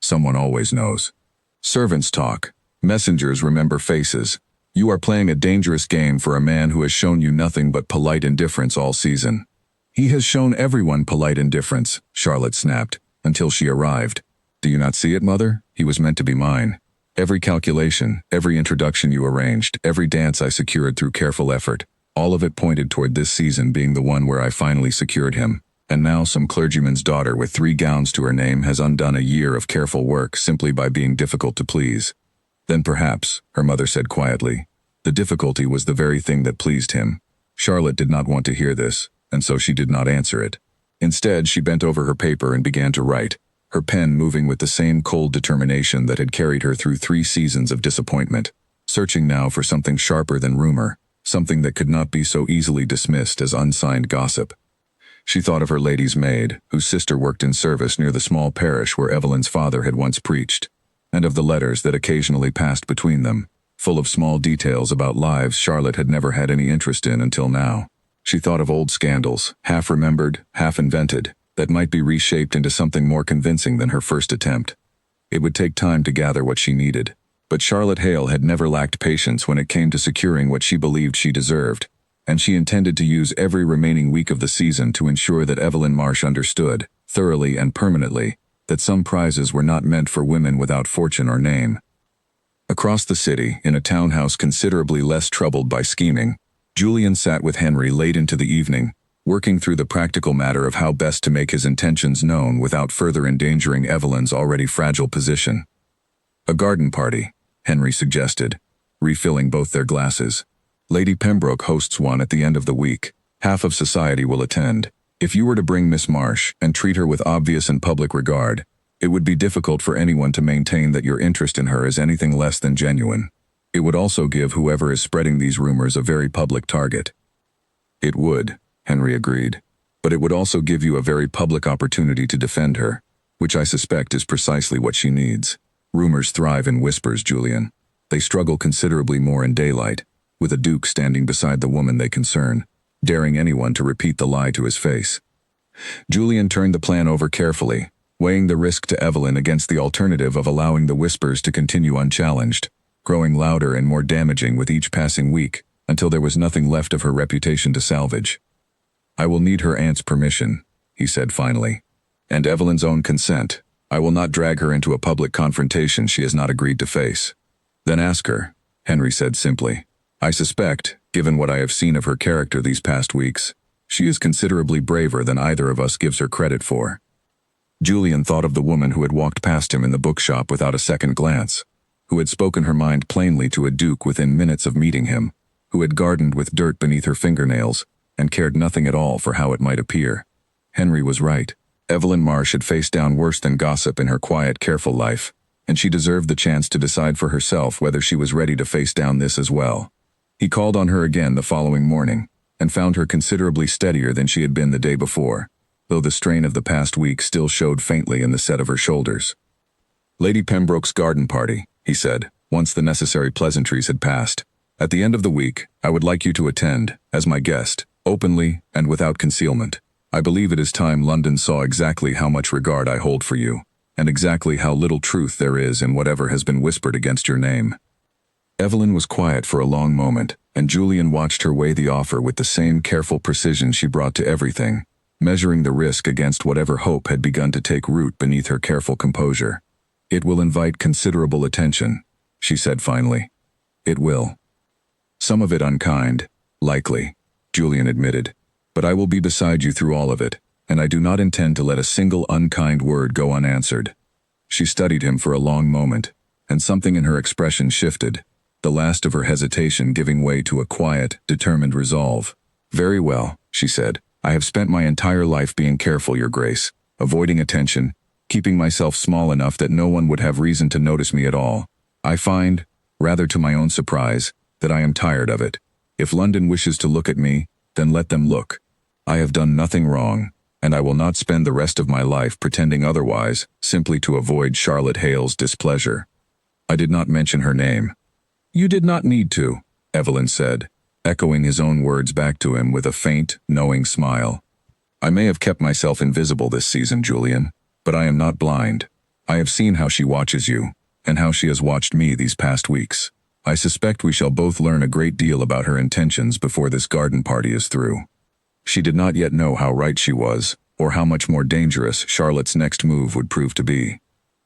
Someone always knows. Servants talk. Messengers remember faces. You are playing a dangerous game for a man who has shown you nothing but polite indifference all season. He has shown everyone polite indifference, Charlotte snapped, until she arrived. Do you not see it, Mother? He was meant to be mine. Every calculation, every introduction you arranged, every dance I secured through careful effort, all of it pointed toward this season being the one where I finally secured him. And now some clergyman's daughter with 3 gowns to her name has undone a year of careful work simply by being difficult to please. Then perhaps, her mother said quietly, the difficulty was the very thing that pleased him. Charlotte did not want to hear this, and so she did not answer it. Instead, she bent over her paper and began to write, her pen moving with the same cold determination that had carried her through 3 seasons of disappointment, searching now for something sharper than rumor, something that could not be so easily dismissed as unsigned gossip. She thought of her lady's maid, whose sister worked in service near the small parish where Evelyn's father had once preached, and of the letters that occasionally passed between them, full of small details about lives Charlotte had never had any interest in until now. She thought of old scandals, half remembered, half invented, that might be reshaped into something more convincing than her first attempt. It would take time to gather what she needed, but Charlotte Hale had never lacked patience when it came to securing what she believed she deserved, and she intended to use every remaining week of the season to ensure that Evelyn Marsh understood, thoroughly and permanently, that some prizes were not meant for women without fortune or name. Across the city, in a townhouse considerably less troubled by scheming, Julian sat with Henry late into the evening, working through the practical matter of how best to make his intentions known without further endangering Evelyn's already fragile position. A garden party, Henry suggested, refilling both their glasses. Lady Pembroke hosts one at the end of the week. Half of society will attend. If you were to bring Miss Marsh and treat her with obvious and public regard, it would be difficult for anyone to maintain that your interest in her is anything less than genuine. It would also give whoever is spreading these rumors a very public target. It would, Henry agreed, but it would also give you a very public opportunity to defend her, which I suspect is precisely what she needs. Rumors thrive in whispers, Julian. They struggle considerably more in daylight, with a duke standing beside the woman they concern, daring anyone to repeat the lie to his face. Julian turned the plan over carefully, weighing the risk to Evelyn against the alternative of allowing the whispers to continue unchallenged, growing louder and more damaging with each passing week, until there was nothing left of her reputation to salvage. I will need her aunt's permission, he said finally, and Evelyn's own consent. I will not drag her into a public confrontation she has not agreed to face. Then ask her, Henry said simply. I suspect, given what I have seen of her character these past weeks, she is considerably braver than either of us gives her credit for. Julian thought of the woman who had walked past him in the bookshop without a second glance, who had spoken her mind plainly to a duke within minutes of meeting him, who had gardened with dirt beneath her fingernails, and cared nothing at all for how it might appear. Henry was right. Evelyn Marsh had faced down worse than gossip in her quiet, careful life, and she deserved the chance to decide for herself whether she was ready to face down this as well. He called on her again the following morning, and found her considerably steadier than she had been the day before, though the strain of the past week still showed faintly in the set of her shoulders. Lady Pembroke's garden party, he said, once the necessary pleasantries had passed. At the end of the week, I would like you to attend, as my guest, openly and without concealment. I believe it is time London saw exactly how much regard I hold for you, and exactly how little truth there is in whatever has been whispered against your name. Evelyn was quiet for a long moment, and Julian watched her weigh the offer with the same careful precision she brought to everything, measuring the risk against whatever hope had begun to take root beneath her careful composure. It will invite considerable attention, she said finally. It will. Some of it unkind, likely, Julian admitted, but I will be beside you through all of it, and I do not intend to let a single unkind word go unanswered. She studied him for a long moment, and something in her expression shifted, the last of her hesitation giving way to a quiet, determined resolve. Very well, she said. I have spent my entire life being careful, Your Grace, avoiding attention, keeping myself small enough that no one would have reason to notice me at all. I find, rather to my own surprise, that I am tired of it. If London wishes to look at me, then let them look. I have done nothing wrong, and I will not spend the rest of my life pretending otherwise, simply to avoid Charlotte Hale's displeasure. I did not mention her name. You did not need to, Evelyn said, echoing his own words back to him with a faint, knowing smile. I may have kept myself invisible this season, Julian, but I am not blind. I have seen how she watches you, and how she has watched me these past weeks. I suspect we shall both learn a great deal about her intentions before this garden party is through. She did not yet know how right she was, or how much more dangerous Charlotte's next move would prove to be.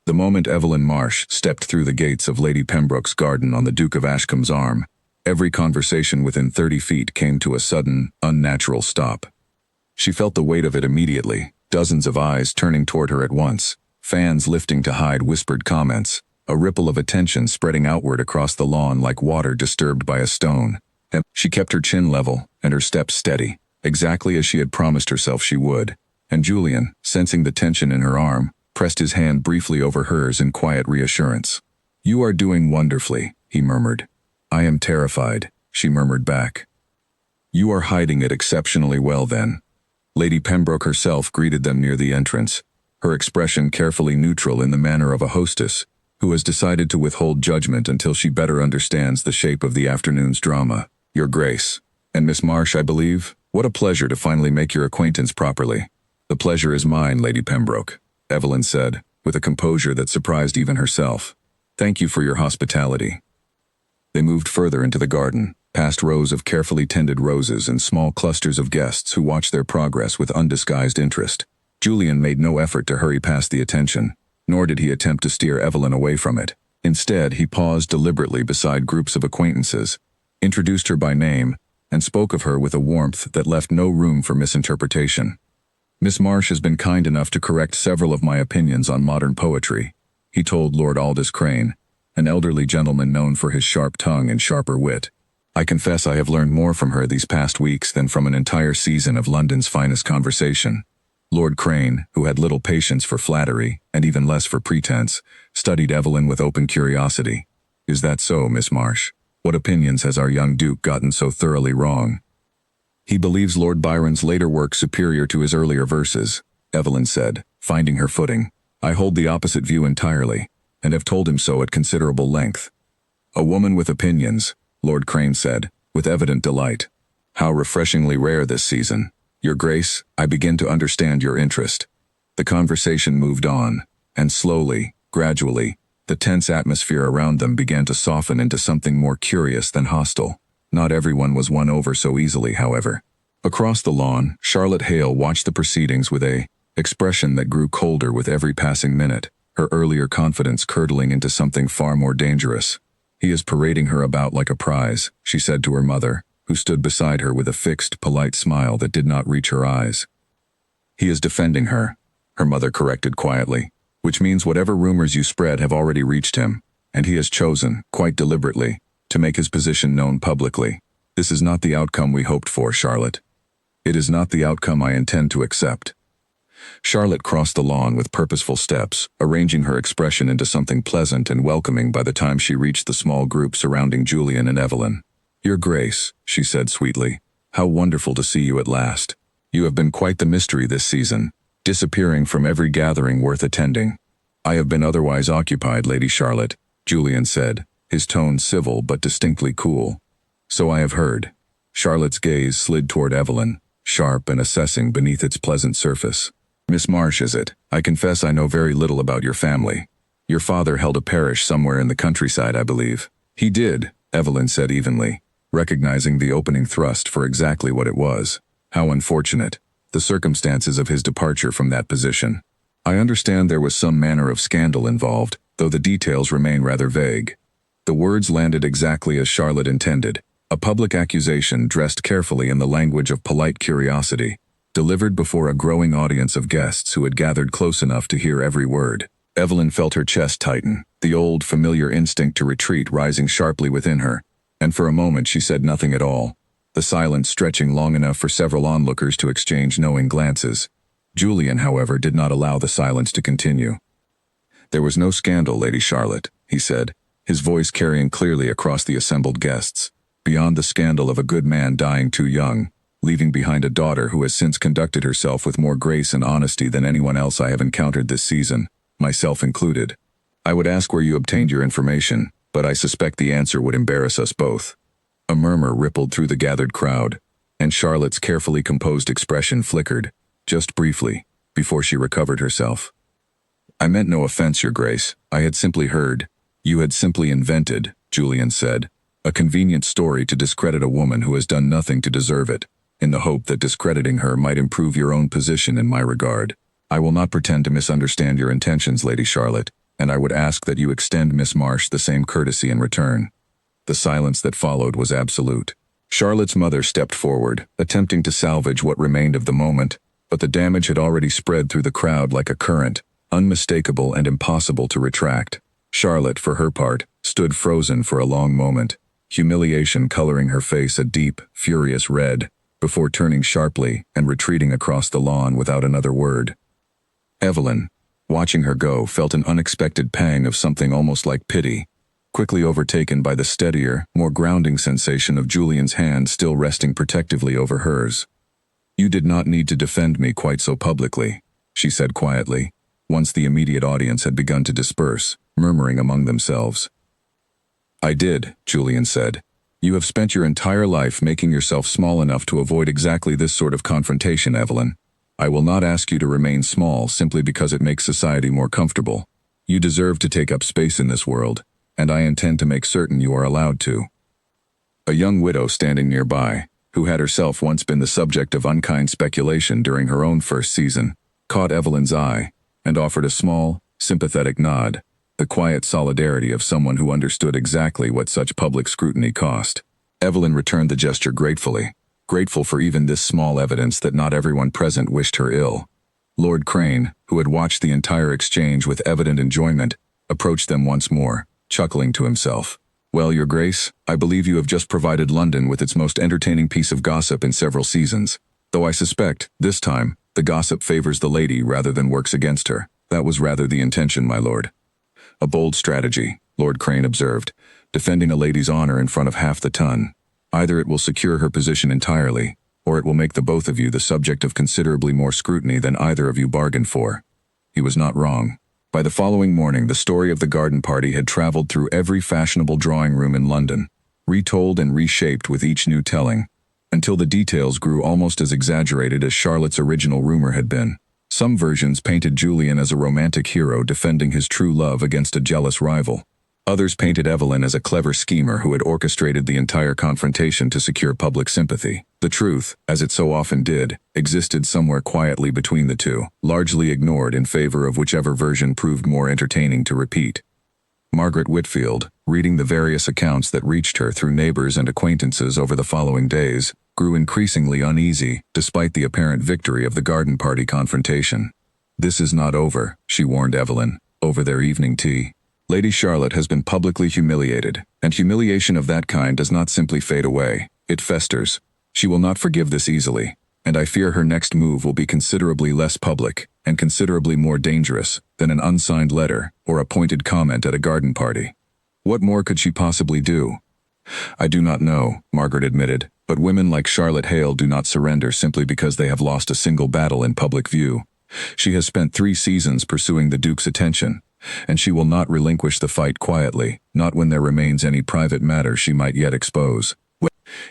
The moment Evelyn Marsh stepped through the gates of Lady Pembroke's garden on the Duke of Ashcombe's arm, every conversation within 30 feet came to a sudden, unnatural stop. She felt the weight of it immediately, dozens of eyes turning toward her at once, fans lifting to hide whispered comments, a ripple of attention spreading outward across the lawn like water disturbed by a stone. And she kept her chin level and her steps steady, exactly as she had promised herself she would, and Julian, sensing the tension in her arm, pressed his hand briefly over hers in quiet reassurance. You are doing wonderfully, he murmured. I am terrified, she murmured back. You are hiding it exceptionally well then. Lady Pembroke herself greeted them near the entrance, her expression carefully neutral in the manner of a hostess who has decided to withhold judgment until she better understands the shape of the afternoon's drama. Your Grace. And Miss Marsh, I believe? What a pleasure to finally make your acquaintance properly. The pleasure is mine, Lady Pembroke, Evelyn said, with a composure that surprised even herself. Thank you for your hospitality. They moved further into the garden, past rows of carefully tended roses and small clusters of guests who watched their progress with undisguised interest. Julian made no effort to hurry past the attention, nor did he attempt to steer Evelyn away from it. Instead, he paused deliberately beside groups of acquaintances, introduced her by name, and spoke of her with a warmth that left no room for misinterpretation. Miss Marsh has been kind enough to correct several of my opinions on modern poetry, he told Lord Aldous Crane, an elderly gentleman known for his sharp tongue and sharper wit. I confess I have learned more from her these past weeks than from an entire season of London's finest conversation. Lord Crane, who had little patience for flattery, and even less for pretense, studied Evelyn with open curiosity. Is that so, Miss Marsh? What opinions has our young Duke gotten so thoroughly wrong? He believes Lord Byron's later work superior to his earlier verses, Evelyn said, finding her footing. I hold the opposite view entirely, and have told him so at considerable length. A woman with opinions, Lord Crane said, with evident delight. How refreshingly rare this season. Your Grace, I begin to understand your interest. The conversation moved on, and slowly, gradually, the tense atmosphere around them began to soften into something more curious than hostile. Not everyone was won over so easily, however. Across the lawn, Charlotte Hale watched the proceedings with a expression that grew colder with every passing minute, her earlier confidence curdling into something far more dangerous. He is parading her about like a prize, she said to her mother, who stood beside her with a fixed, polite smile that did not reach her eyes. He is defending her, her mother corrected quietly, which means whatever rumors you spread have already reached him, and he has chosen, quite deliberately, to make his position known publicly. This is not the outcome we hoped for, Charlotte. It is not the outcome I intend to accept. Charlotte crossed the lawn with purposeful steps, arranging her expression into something pleasant and welcoming by the time she reached the small group surrounding Julian and Evelyn. Your Grace, she said sweetly, how wonderful to see you at last. You have been quite the mystery this season, disappearing from every gathering worth attending. I have been otherwise occupied, Lady Charlotte, Julian said, his tone civil but distinctly cool. So I have heard. Charlotte's gaze slid toward Evelyn, sharp and assessing beneath its pleasant surface. Miss Marsh, is it? I confess I know very little about your family. Your father held a parish somewhere in the countryside, I believe. He did, Evelyn said evenly, recognizing the opening thrust for exactly what it was. How unfortunate, the circumstances of his departure from that position. I understand there was some manner of scandal involved, though the details remain rather vague. The words landed exactly as Charlotte intended, a public accusation dressed carefully in the language of polite curiosity, delivered before a growing audience of guests who had gathered close enough to hear every word. Evelyn felt her chest tighten, the old familiar instinct to retreat rising sharply within her, and for a moment she said nothing at all, the silence stretching long enough for several onlookers to exchange knowing glances. Julian, however, did not allow the silence to continue. There was no scandal, Lady Charlotte, he said, his voice carrying clearly across the assembled guests, beyond the scandal of a good man dying too young, leaving behind a daughter who has since conducted herself with more grace and honesty than anyone else I have encountered this season, myself included. I would ask where you obtained your information, but I suspect the answer would embarrass us both." A murmur rippled through the gathered crowd, and Charlotte's carefully composed expression flickered, just briefly, before she recovered herself. "I meant no offense, Your Grace. I had simply heard. You had simply invented," Julian said, "a convenient story to discredit a woman who has done nothing to deserve it, in the hope that discrediting her might improve your own position in my regard. I will not pretend to misunderstand your intentions, Lady Charlotte, and I would ask that you extend Miss Marsh the same courtesy in return." The silence that followed was absolute. Charlotte's mother stepped forward, attempting to salvage what remained of the moment, but the damage had already spread through the crowd like a current, unmistakable and impossible to retract. Charlotte, for her part, stood frozen for a long moment, humiliation coloring her face a deep, furious red, before turning sharply and retreating across the lawn without another word. Evelyn, watching her go, felt an unexpected pang of something almost like pity, quickly overtaken by the steadier, more grounding sensation of Julian's hand still resting protectively over hers. "You did not need to defend me quite so publicly," she said quietly, once the immediate audience had begun to disperse, murmuring among themselves. "I did," Julian said. "You have spent your entire life making yourself small enough to avoid exactly this sort of confrontation, Evelyn. I will not ask you to remain small simply because it makes society more comfortable. You deserve to take up space in this world, and I intend to make certain you are allowed to." A young widow standing nearby, who had herself once been the subject of unkind speculation during her own first season, caught Evelyn's eye and offered a small, sympathetic nod, the quiet solidarity of someone who understood exactly what such public scrutiny cost. Evelyn returned the gesture gratefully, grateful for even this small evidence that not everyone present wished her ill. Lord Crane, who had watched the entire exchange with evident enjoyment, approached them once more, chuckling to himself. "Well, Your Grace, I believe you have just provided London with its most entertaining piece of gossip in several seasons, though I suspect, this time, the gossip favors the lady rather than works against her. That was rather the intention, my lord." "A bold strategy," Lord Crane observed, "defending a lady's honor in front of half the ton. Either it will secure her position entirely, or it will make the both of you the subject of considerably more scrutiny than either of you bargained for." He was not wrong. By the following morning, the story of the garden party had traveled through every fashionable drawing room in London, retold and reshaped with each new telling, until the details grew almost as exaggerated as Charlotte's original rumor had been. Some versions painted Julian as a romantic hero defending his true love against a jealous rival. Others painted Evelyn as a clever schemer who had orchestrated the entire confrontation to secure public sympathy. The truth, as it so often did, existed somewhere quietly between the two, largely ignored in favor of whichever version proved more entertaining to repeat. Margaret Whitfield, reading the various accounts that reached her through neighbors and acquaintances over the following days, grew increasingly uneasy despite the apparent victory of the garden party confrontation. "This is not over," she warned Evelyn, over their evening tea. "Lady Charlotte has been publicly humiliated, and humiliation of that kind does not simply fade away, it festers. She will not forgive this easily, and I fear her next move will be considerably less public and considerably more dangerous than an unsigned letter or a pointed comment at a garden party." "What more could she possibly do?" "I do not know," Margaret admitted, "but women like Charlotte Hale do not surrender simply because they have lost a single battle in public view. She has spent 3 seasons pursuing the Duke's attention, and she will not relinquish the fight quietly, not when there remains any private matter she might yet expose."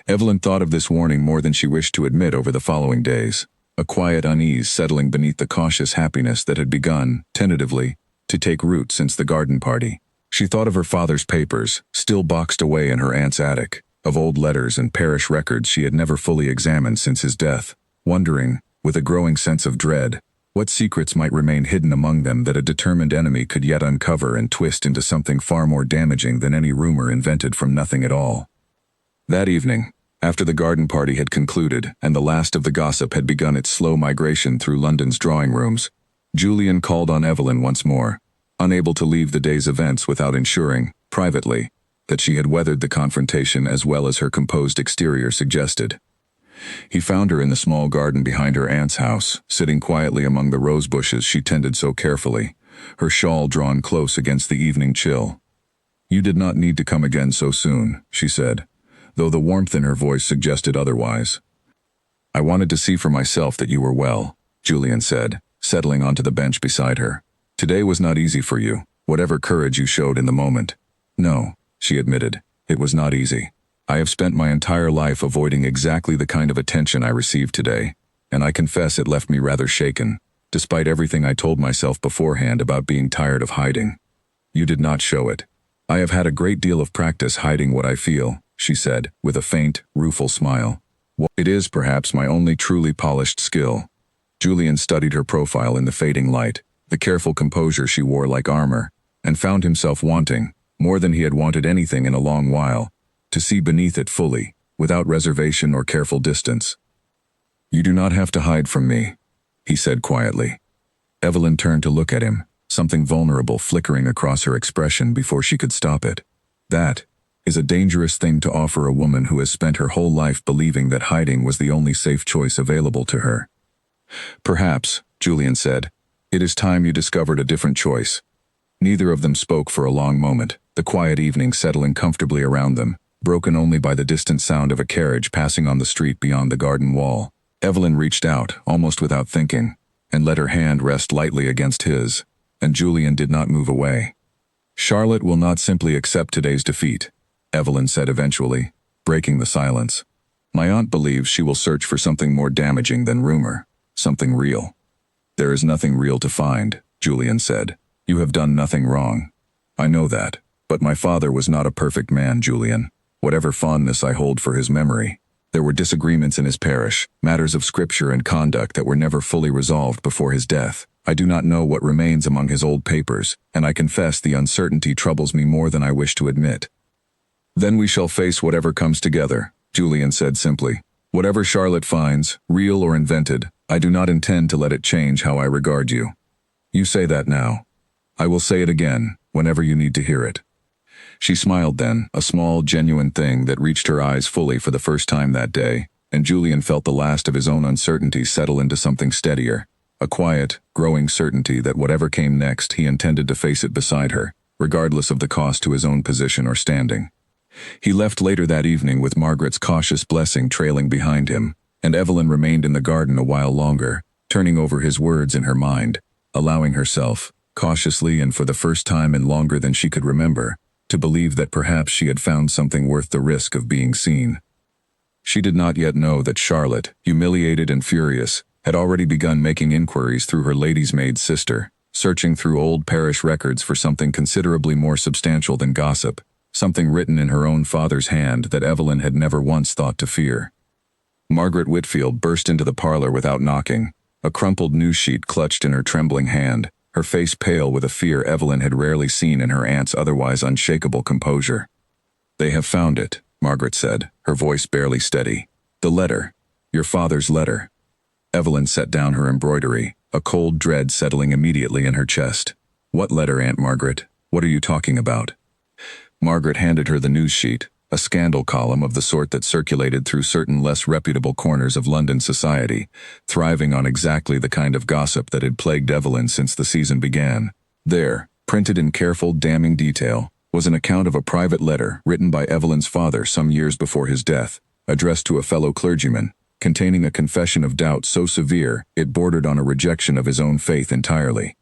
Evelyn thought of this warning more than she wished to admit over the following days, a quiet unease settling beneath the cautious happiness that had begun, tentatively, to take root since the garden party. She thought of her father's papers, still boxed away in her aunt's attic, of old letters and parish records she had never fully examined since his death, wondering, with a growing sense of dread, what secrets might remain hidden among them that a determined enemy could yet uncover and twist into something far more damaging than any rumor invented from nothing at all. That evening, after the garden party had concluded and the last of the gossip had begun its slow migration through London's drawing rooms, Julian called on Evelyn once more, unable to leave the day's events without ensuring, privately, that she had weathered the confrontation as well as her composed exterior suggested. He found her in the small garden behind her aunt's house, sitting quietly among the rose bushes she tended so carefully, her shawl drawn close against the evening chill. "You did not need to come again so soon," she said, though the warmth in her voice suggested otherwise. "I wanted to see for myself that you were well," Julian said, settling onto the bench beside her. "Today was not easy for you, whatever courage you showed in the moment." "No," she admitted. It was not easy. I have spent my entire life avoiding exactly the kind of attention I received today, and I confess it left me rather shaken, despite everything I told myself beforehand about being tired of hiding. You did not show it. I have had a great deal of practice hiding what I feel, she said, with a faint, rueful smile. Well, it is perhaps my only truly polished skill. Julian studied her profile in the fading light, the careful composure she wore like armor, and found himself wanting, more than he had wanted anything in a long while, to see beneath it fully, without reservation or careful distance. You do not have to hide from me, he said quietly. Evelyn turned to look at him, something vulnerable flickering across her expression before she could stop it. That is a dangerous thing to offer a woman who has spent her whole life believing that hiding was the only safe choice available to her. Perhaps, Julian said, it is time you discovered a different choice. Neither of them spoke for a long moment, the quiet evening settling comfortably around them, broken only by the distant sound of a carriage passing on the street beyond the garden wall. Evelyn reached out, almost without thinking, and let her hand rest lightly against his, and Julian did not move away. Charlotte will not simply accept today's defeat, Evelyn said eventually, breaking the silence. My aunt believes she will search for something more damaging than rumor, something real. There is nothing real to find, Julian said. You have done nothing wrong. I know that, but my father was not a perfect man, Julian. Whatever fondness I hold for his memory, there were disagreements in his parish, matters of scripture and conduct that were never fully resolved before his death. I do not know what remains among his old papers, and I confess the uncertainty troubles me more than I wish to admit. Then we shall face whatever comes together, Julian said simply. Whatever Charlotte finds, real or invented, I do not intend to let it change how I regard you. You say that now. I will say it again, whenever you need to hear it. She smiled then, a small, genuine thing that reached her eyes fully for the first time that day, and Julian felt the last of his own uncertainty settle into something steadier, a quiet, growing certainty that whatever came next he intended to face it beside her, regardless of the cost to his own position or standing. He left later that evening with Margaret's cautious blessing trailing behind him, and Evelyn remained in the garden a while longer, turning over his words in her mind, allowing herself, cautiously and for the first time in longer than she could remember, to believe that perhaps she had found something worth the risk of being seen. She did not yet know that Charlotte, humiliated and furious, had already begun making inquiries through her lady's maid sister, searching through old parish records for something considerably more substantial than gossip, something written in her own father's hand that Evelyn had never once thought to fear. Margaret Whitfield burst into the parlor without knocking, a crumpled news sheet clutched in her trembling hand, her face pale with a fear Evelyn had rarely seen in her aunt's otherwise unshakable composure. They have found it, Margaret said, her voice barely steady. The letter. Your father's letter. Evelyn set down her embroidery, a cold dread settling immediately in her chest. What letter, Aunt Margaret? What are you talking about? Margaret handed her the news sheet, a scandal column of the sort that circulated through certain less reputable corners of London society, thriving on exactly the kind of gossip that had plagued Evelyn since the season began. There, printed in careful, damning detail, was an account of a private letter written by Evelyn's father some years before his death, addressed to a fellow clergyman, containing a confession of doubt so severe it bordered on a rejection of his own faith entirely.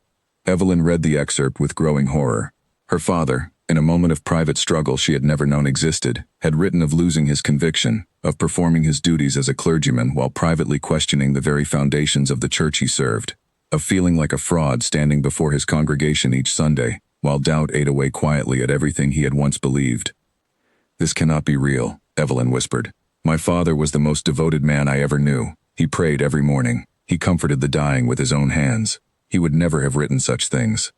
Evelyn read the excerpt with growing horror. Her father, in a moment of private struggle she had never known existed, had written of losing his conviction, of performing his duties as a clergyman while privately questioning the very foundations of the church he served, of feeling like a fraud standing before his congregation each Sunday, while doubt ate away quietly at everything he had once believed. This cannot be real, Evelyn whispered. My father was the most devoted man I ever knew. He prayed every morning. He comforted the dying with his own hands. He would never have written such things.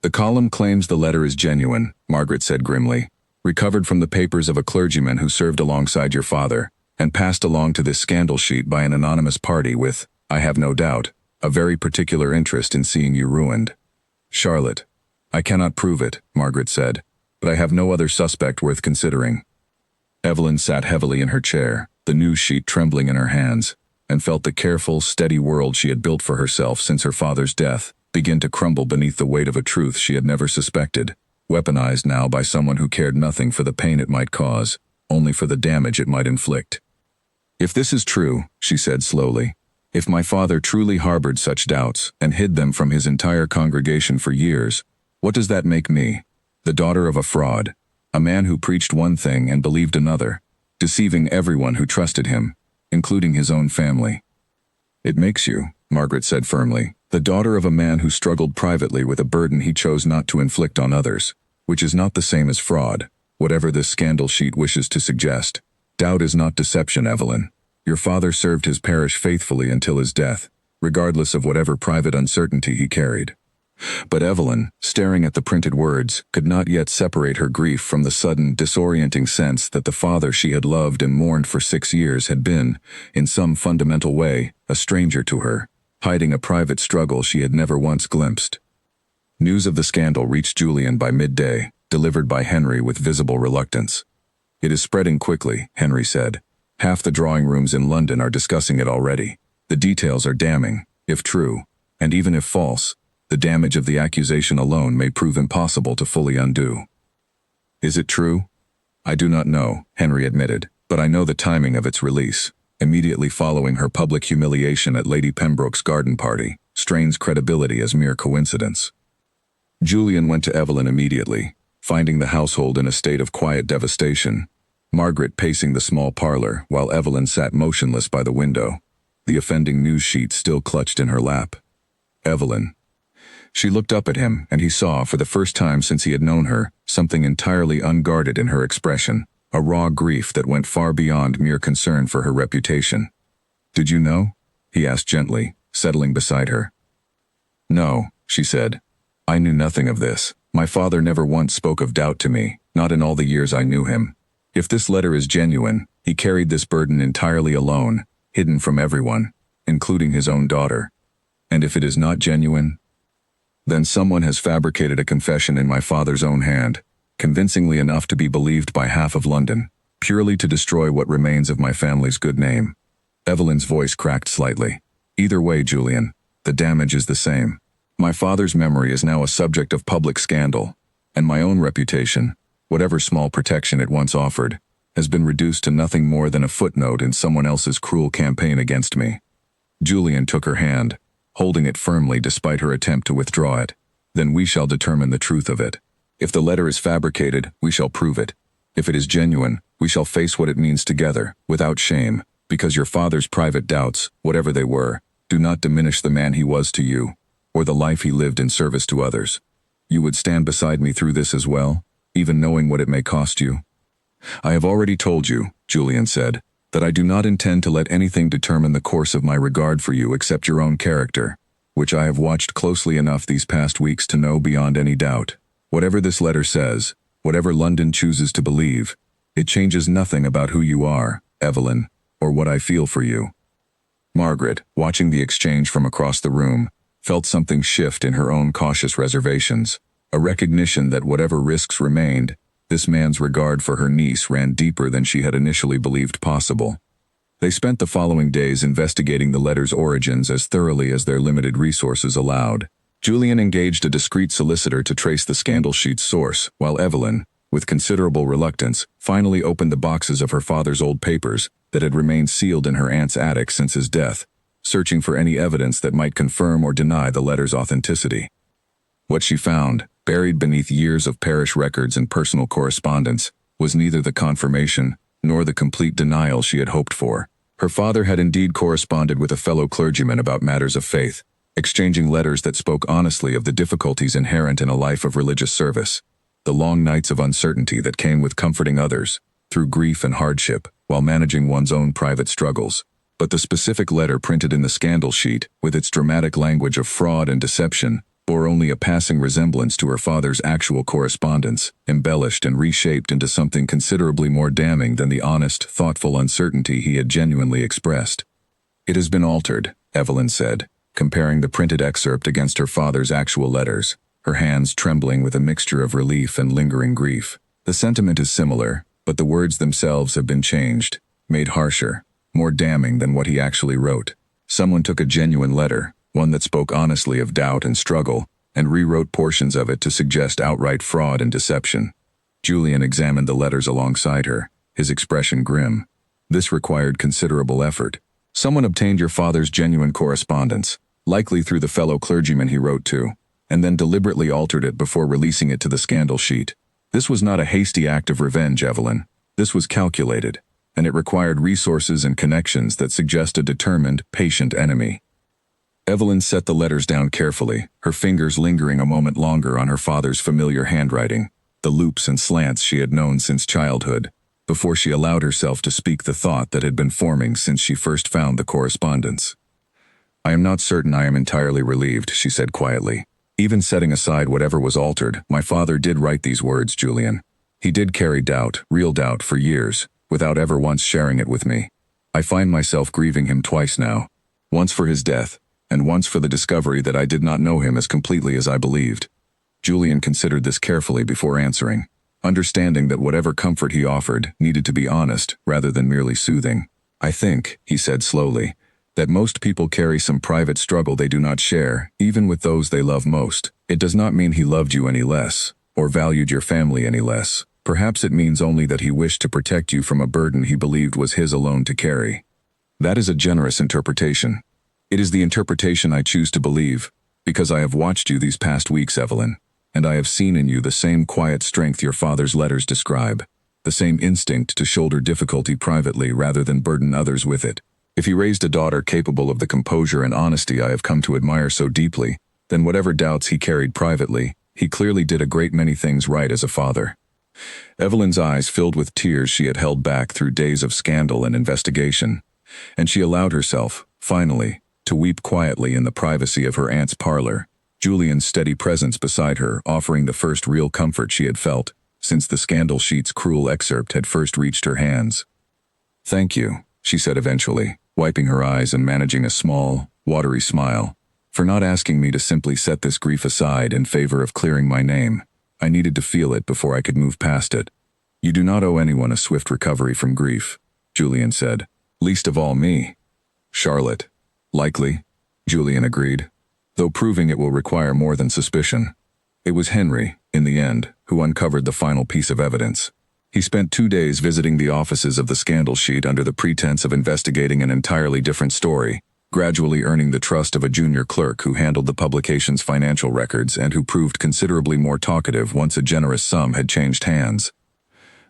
The column claims the letter is genuine, Margaret said grimly, recovered from the papers of a clergyman who served alongside your father, and passed along to this scandal sheet by an anonymous party with, I have no doubt, a very particular interest in seeing you ruined. Charlotte, I cannot prove it, Margaret said, but I have no other suspect worth considering. Evelyn sat heavily in her chair, the news sheet trembling in her hands, and felt the careful, steady world she had built for herself since her father's death begin to crumble beneath the weight of a truth she had never suspected, weaponized now by someone who cared nothing for the pain it might cause, only for the damage it might inflict. If this is true, she said slowly, if my father truly harbored such doubts and hid them from his entire congregation for years, what does that make me? The daughter of a fraud. A man who preached one thing and believed another, deceiving everyone who trusted him, including his own family. It makes you, Margaret said firmly, the daughter of a man who struggled privately with a burden he chose not to inflict on others, which is not the same as fraud, whatever this scandal sheet wishes to suggest. Doubt is not deception, Evelyn. Your father served his parish faithfully until his death, regardless of whatever private uncertainty he carried. But Evelyn, staring at the printed words, could not yet separate her grief from the sudden, disorienting sense that the father she had loved and mourned for 6 years had been, in some fundamental way, a stranger to her, hiding a private struggle she had never once glimpsed. News of the scandal reached Julian by midday, delivered by Henry with visible reluctance. "It is spreading quickly," Henry said. "Half the drawing rooms in London are discussing it already. The details are damning, if true, and even if false, the damage of the accusation alone may prove impossible to fully undo." "Is it true?" "I do not know," Henry admitted, "but I know the timing of its release, immediately following her public humiliation at Lady Pembroke's garden party, strains credibility as mere coincidence." Julian went to Evelyn immediately, finding the household in a state of quiet devastation, Margaret pacing the small parlor while Evelyn sat motionless by the window, the offending news sheet still clutched in her lap. "Evelyn." She looked up at him, and he saw, for the first time since he had known her, something entirely unguarded in her expression, a raw grief that went far beyond mere concern for her reputation. "Did you know?" he asked gently, settling beside her. "No," she said. "I knew nothing of this. My father never once spoke of doubt to me, not in all the years I knew him. If this letter is genuine, he carried this burden entirely alone, hidden from everyone, including his own daughter. And if it is not genuine, then someone has fabricated a confession in my father's own hand, convincingly enough to be believed by half of London, purely to destroy what remains of my family's good name." Evelyn's voice cracked slightly. "Either way, Julian, the damage is the same. My father's memory is now a subject of public scandal, and my own reputation, whatever small protection it once offered, has been reduced to nothing more than a footnote in someone else's cruel campaign against me." Julian took her hand, holding it firmly despite her attempt to withdraw it. "Then we shall determine the truth of it. If the letter is fabricated, we shall prove it. If it is genuine, we shall face what it means together, without shame, because your father's private doubts, whatever they were, do not diminish the man he was to you, or the life he lived in service to others. You would stand beside me through this as well, even knowing what it may cost you?" "I have already told you," Julian said, "that I do not intend to let anything determine the course of my regard for you except your own character, which I have watched closely enough these past weeks to know beyond any doubt. Whatever this letter says, whatever London chooses to believe, it changes nothing about who you are, Evelyn, or what I feel for you." Margaret, watching the exchange from across the room, felt something shift in her own cautious reservations, a recognition that whatever risks remained, this man's regard for her niece ran deeper than she had initially believed possible. They spent the following days investigating the letter's origins as thoroughly as their limited resources allowed. Julian engaged a discreet solicitor to trace the scandal sheet's source, while Evelyn, with considerable reluctance, finally opened the boxes of her father's old papers that had remained sealed in her aunt's attic since his death, searching for any evidence that might confirm or deny the letter's authenticity. What she found, buried beneath years of parish records and personal correspondence, was neither the confirmation nor the complete denial she had hoped for. Her father had indeed corresponded with a fellow clergyman about matters of faith, exchanging letters that spoke honestly of the difficulties inherent in a life of religious service, the long nights of uncertainty that came with comforting others, through grief and hardship, while managing one's own private struggles. But the specific letter printed in the scandal sheet, with its dramatic language of fraud and deception, bore only a passing resemblance to her father's actual correspondence, embellished and reshaped into something considerably more damning than the honest, thoughtful uncertainty he had genuinely expressed. "It has been altered," Evelyn said, comparing the printed excerpt against her father's actual letters, her hands trembling with a mixture of relief and lingering grief. "The sentiment is similar, but the words themselves have been changed, made harsher, more damning than what he actually wrote. Someone took a genuine letter, one that spoke honestly of doubt and struggle, and rewrote portions of it to suggest outright fraud and deception." Julian examined the letters alongside her, his expression grim. "This required considerable effort. Someone obtained your father's genuine correspondence, likely through the fellow clergyman he wrote to, and then deliberately altered it before releasing it to the scandal sheet. This was not a hasty act of revenge, Evelyn. This was calculated, and it required resources and connections that suggest a determined, patient enemy. Evelyn set the letters down carefully, her fingers lingering a moment longer on her father's familiar handwriting, the loops and slants she had known since childhood, before she allowed herself to speak the thought that had been forming since she first found the correspondence. "I am not certain I am entirely relieved," she said quietly. "Even setting aside whatever was altered, my father did write these words, Julian. He did carry doubt, real doubt, for years, without ever once sharing it with me. I find myself grieving him twice now, once for his death, and once for the discovery that I did not know him as completely as I believed." Julian considered this carefully before answering, understanding that whatever comfort he offered needed to be honest rather than merely soothing. "I think," he said slowly, "that most people carry some private struggle they do not share, even with those they love most. It does not mean he loved you any less, or valued your family any less. Perhaps it means only that he wished to protect you from a burden he believed was his alone to carry. That is a generous interpretation. It is the interpretation I choose to believe, because I have watched you these past weeks, Evelyn, and I have seen in you the same quiet strength your father's letters describe, the same instinct to shoulder difficulty privately rather than burden others with it. If he raised a daughter capable of the composure and honesty I have come to admire so deeply, then whatever doubts he carried privately, he clearly did a great many things right as a father." Evelyn's eyes filled with tears she had held back through days of scandal and investigation, and she allowed herself, finally, to weep quietly in the privacy of her aunt's parlor, Julian's steady presence beside her offering the first real comfort she had felt since the scandal sheet's cruel excerpt had first reached her hands. "Thank you," she said eventually, wiping her eyes and managing a small, watery smile, "for not asking me to simply set this grief aside in favor of clearing my name. I needed to feel it before I could move past it." "You do not owe anyone a swift recovery from grief," Julian said, "least of all me." "Charlotte." "Likely," Julian agreed, "though proving it will require more than suspicion." It was Henry, in the end, who uncovered the final piece of evidence. He spent 2 days visiting the offices of the scandal sheet under the pretense of investigating an entirely different story, gradually earning the trust of a junior clerk who handled the publication's financial records and who proved considerably more talkative once a generous sum had changed hands.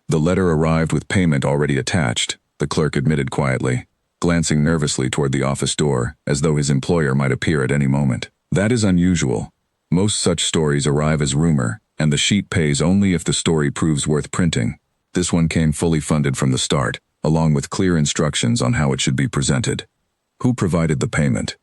"The letter arrived with payment already attached," the clerk admitted quietly, glancing nervously toward the office door, as though his employer might appear at any moment. "That is unusual. Most such stories arrive as rumor, and the sheet pays only if the story proves worth printing. This one came fully funded from the start, along with clear instructions on how it should be presented." "Who provided the payment?"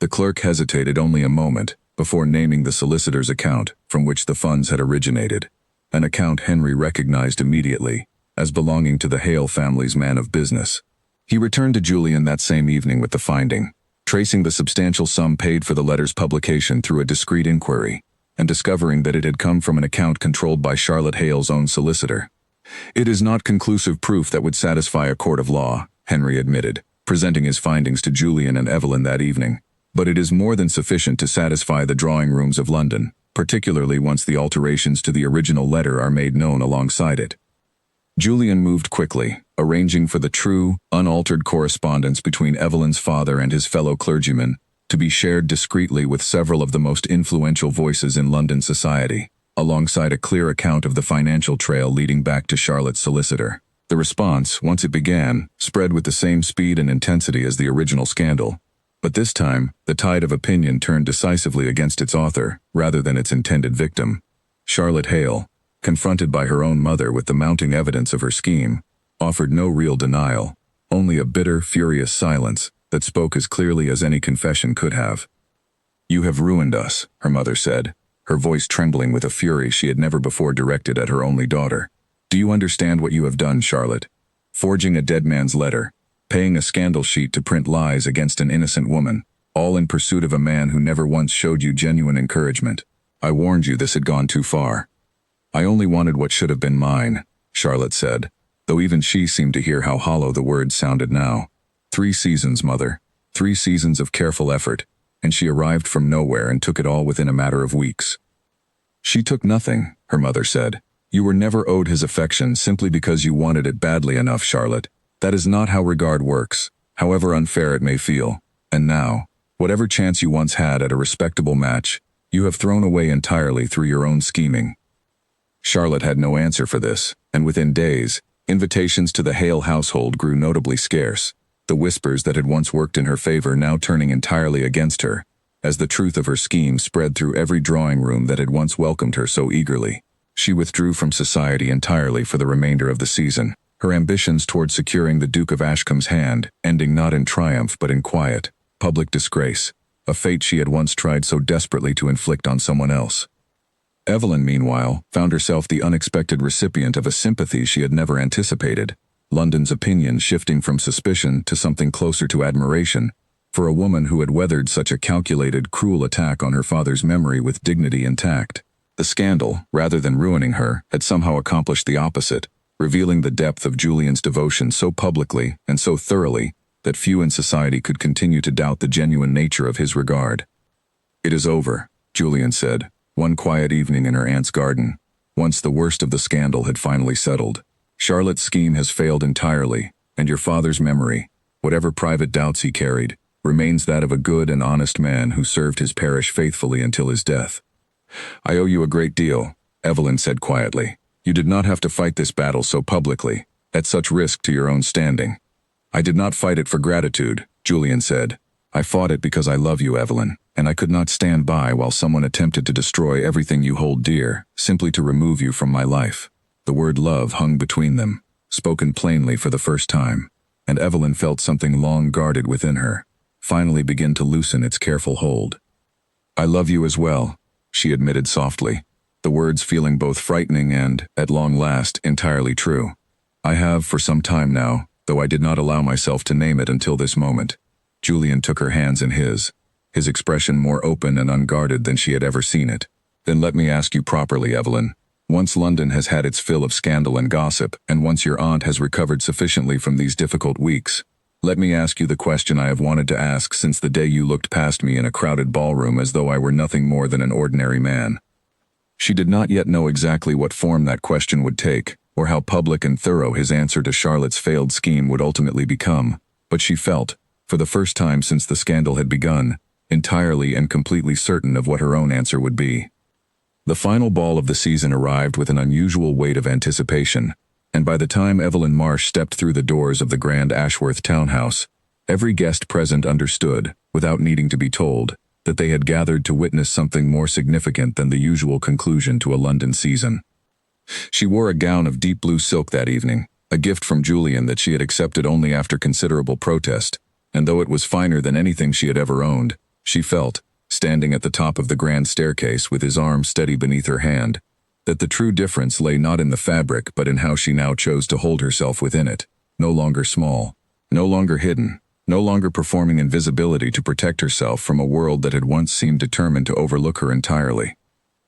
The clerk hesitated only a moment before naming the solicitor's account from which the funds had originated, an account Henry recognized immediately as belonging to the Hale family's man of business. He returned to Julian that same evening with the finding, tracing the substantial sum paid for the letter's publication through a discreet inquiry, and discovering that it had come from an account controlled by Charlotte Hale's own solicitor. "It is not conclusive proof that would satisfy a court of law," Henry admitted, presenting his findings to Julian and Evelyn that evening, "but it is more than sufficient to satisfy the drawing rooms of London, particularly once the alterations to the original letter are made known alongside it." Julian moved quickly, arranging for the true, unaltered correspondence between Evelyn's father and his fellow clergyman to be shared discreetly with several of the most influential voices in London society, alongside a clear account of the financial trail leading back to Charlotte's solicitor. The response, once it began, spread with the same speed and intensity as the original scandal, but this time, the tide of opinion turned decisively against its author, rather than its intended victim. Charlotte Hale, confronted by her own mother with the mounting evidence of her scheme, offered no real denial, only a bitter, furious silence that spoke as clearly as any confession could have. "You have ruined us," her mother said, her voice trembling with a fury she had never before directed at her only daughter. "Do you understand what you have done, Charlotte? Forging a dead man's letter, paying a scandal sheet to print lies against an innocent woman, all in pursuit of a man who never once showed you genuine encouragement. I warned you this had gone too far." "I only wanted what should have been mine," Charlotte said, though even she seemed to hear how hollow the words sounded now. 3 seasons, mother. 3 seasons of careful effort, and she arrived from nowhere and took it all within a matter of weeks." "She took nothing," her mother said. "You were never owed his affection simply because you wanted it badly enough, Charlotte. That is not how regard works, however unfair it may feel. And now, whatever chance you once had at a respectable match, you have thrown away entirely through your own scheming." Charlotte had no answer for this, and within days, invitations to the Hale household grew notably scarce, the whispers that had once worked in her favor now turning entirely against her, as the truth of her scheme spread through every drawing room that had once welcomed her so eagerly. She withdrew from society entirely for the remainder of the season, her ambitions toward securing the Duke of Ashcombe's hand ending not in triumph but in quiet, public disgrace, a fate she had once tried so desperately to inflict on someone else. Evelyn, meanwhile, found herself the unexpected recipient of a sympathy she had never anticipated, London's opinion shifting from suspicion to something closer to admiration, for a woman who had weathered such a calculated, cruel attack on her father's memory with dignity intact. The scandal, rather than ruining her, had somehow accomplished the opposite, revealing the depth of Julian's devotion so publicly and so thoroughly that few in society could continue to doubt the genuine nature of his regard. "It is over," Julian said, one quiet evening in her aunt's garden, once the worst of the scandal had finally settled. "Charlotte's scheme has failed entirely, and your father's memory, whatever private doubts he carried, remains that of a good and honest man who served his parish faithfully until his death." "I owe you a great deal," Evelyn said quietly. "You did not have to fight this battle so publicly, at such risk to your own standing." "I did not fight it for gratitude," Julian said. "I fought it because I love you, Evelyn, and I could not stand by while someone attempted to destroy everything you hold dear, simply to remove you from my life." The word love hung between them, spoken plainly for the first time, and Evelyn felt something long guarded within her finally begin to loosen its careful hold. "I love you as well," she admitted softly, the words feeling both frightening and, at long last, entirely true. "I have for some time now, though I did not allow myself to name it until this moment." Julian took her hands in his expression more open and unguarded than she had ever seen it. "Then let me ask you properly, Evelyn. Once London has had its fill of scandal and gossip, and once your aunt has recovered sufficiently from these difficult weeks, let me ask you the question I have wanted to ask since the day you looked past me in a crowded ballroom as though I were nothing more than an ordinary man." She did not yet know exactly what form that question would take, or how public and thorough his answer to Charlotte's failed scheme would ultimately become, but she felt, for the first time since the scandal had begun, entirely and completely certain of what her own answer would be. The final ball of the season arrived with an unusual weight of anticipation, and by the time Evelyn Marsh stepped through the doors of the grand Ashworth townhouse, every guest present understood, without needing to be told, that they had gathered to witness something more significant than the usual conclusion to a London season. She wore a gown of deep blue silk that evening, a gift from Julian that she had accepted only after considerable protest, and though it was finer than anything she had ever owned, she felt, standing at the top of the grand staircase with his arm steady beneath her hand, that the true difference lay not in the fabric but in how she now chose to hold herself within it, no longer small, no longer hidden, no longer performing invisibility to protect herself from a world that had once seemed determined to overlook her entirely.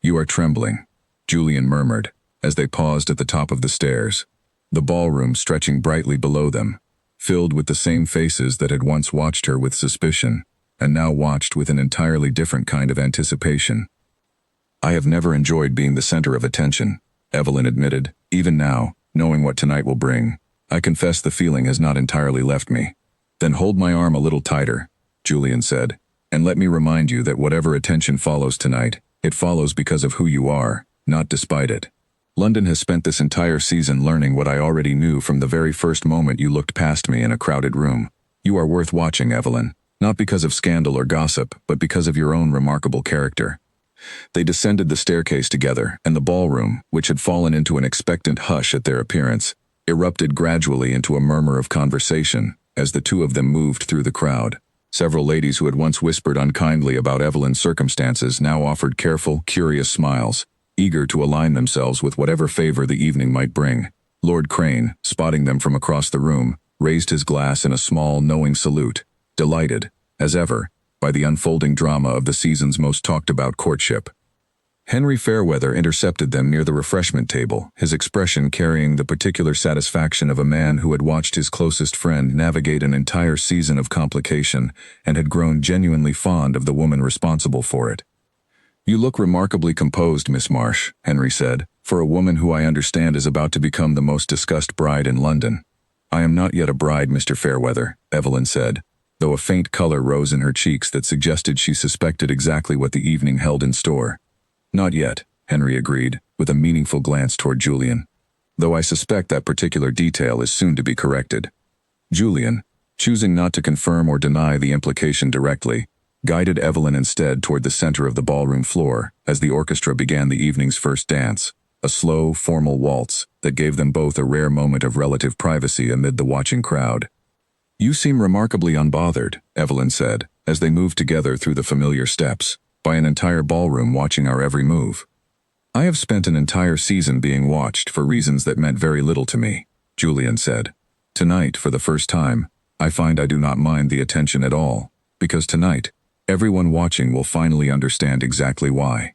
"You are trembling," Julian murmured, as they paused at the top of the stairs, the ballroom stretching brightly below them, filled with the same faces that had once watched her with suspicion, and now watched with an entirely different kind of anticipation. "I have never enjoyed being the center of attention," Evelyn admitted. "Even now, knowing what tonight will bring, I confess the feeling has not entirely left me." "Then hold my arm a little tighter," Julian said, "and let me remind you that whatever attention follows tonight, it follows because of who you are, not despite it. London has spent this entire season learning what I already knew from the very first moment you looked past me in a crowded room. You are worth watching, Evelyn, not because of scandal or gossip, but because of your own remarkable character." They descended the staircase together, and the ballroom, which had fallen into an expectant hush at their appearance, erupted gradually into a murmur of conversation as the two of them moved through the crowd. Several ladies who had once whispered unkindly about Evelyn's circumstances now offered careful, curious smiles, eager to align themselves with whatever favor the evening might bring. Lord Crane, spotting them from across the room, raised his glass in a small, knowing salute, delighted, as ever, by the unfolding drama of the season's most talked-about courtship. Henry Fairweather intercepted them near the refreshment table, his expression carrying the particular satisfaction of a man who had watched his closest friend navigate an entire season of complication and had grown genuinely fond of the woman responsible for it. "You look remarkably composed, Miss Marsh," Henry said, "for a woman who I understand is about to become the most discussed bride in London." "I am not yet a bride, Mr. Fairweather," Evelyn said, though a faint color rose in her cheeks that suggested she suspected exactly what the evening held in store. "Not yet," Henry agreed, with a meaningful glance toward Julian. Though I suspect that particular detail is soon to be corrected. Julian, choosing not to confirm or deny the implication directly, guided Evelyn instead toward the center of the ballroom floor as the orchestra began the evening's first dance, a slow, formal waltz that gave them both a rare moment of relative privacy amid the watching crowd. "You seem remarkably unbothered," Evelyn said, as they moved together through the familiar steps, by an entire ballroom watching our every move. "I have spent an entire season being watched for reasons that meant very little to me," Julian said. "Tonight, for the first time, I find I do not mind the attention at all, because tonight, everyone watching will finally understand exactly why."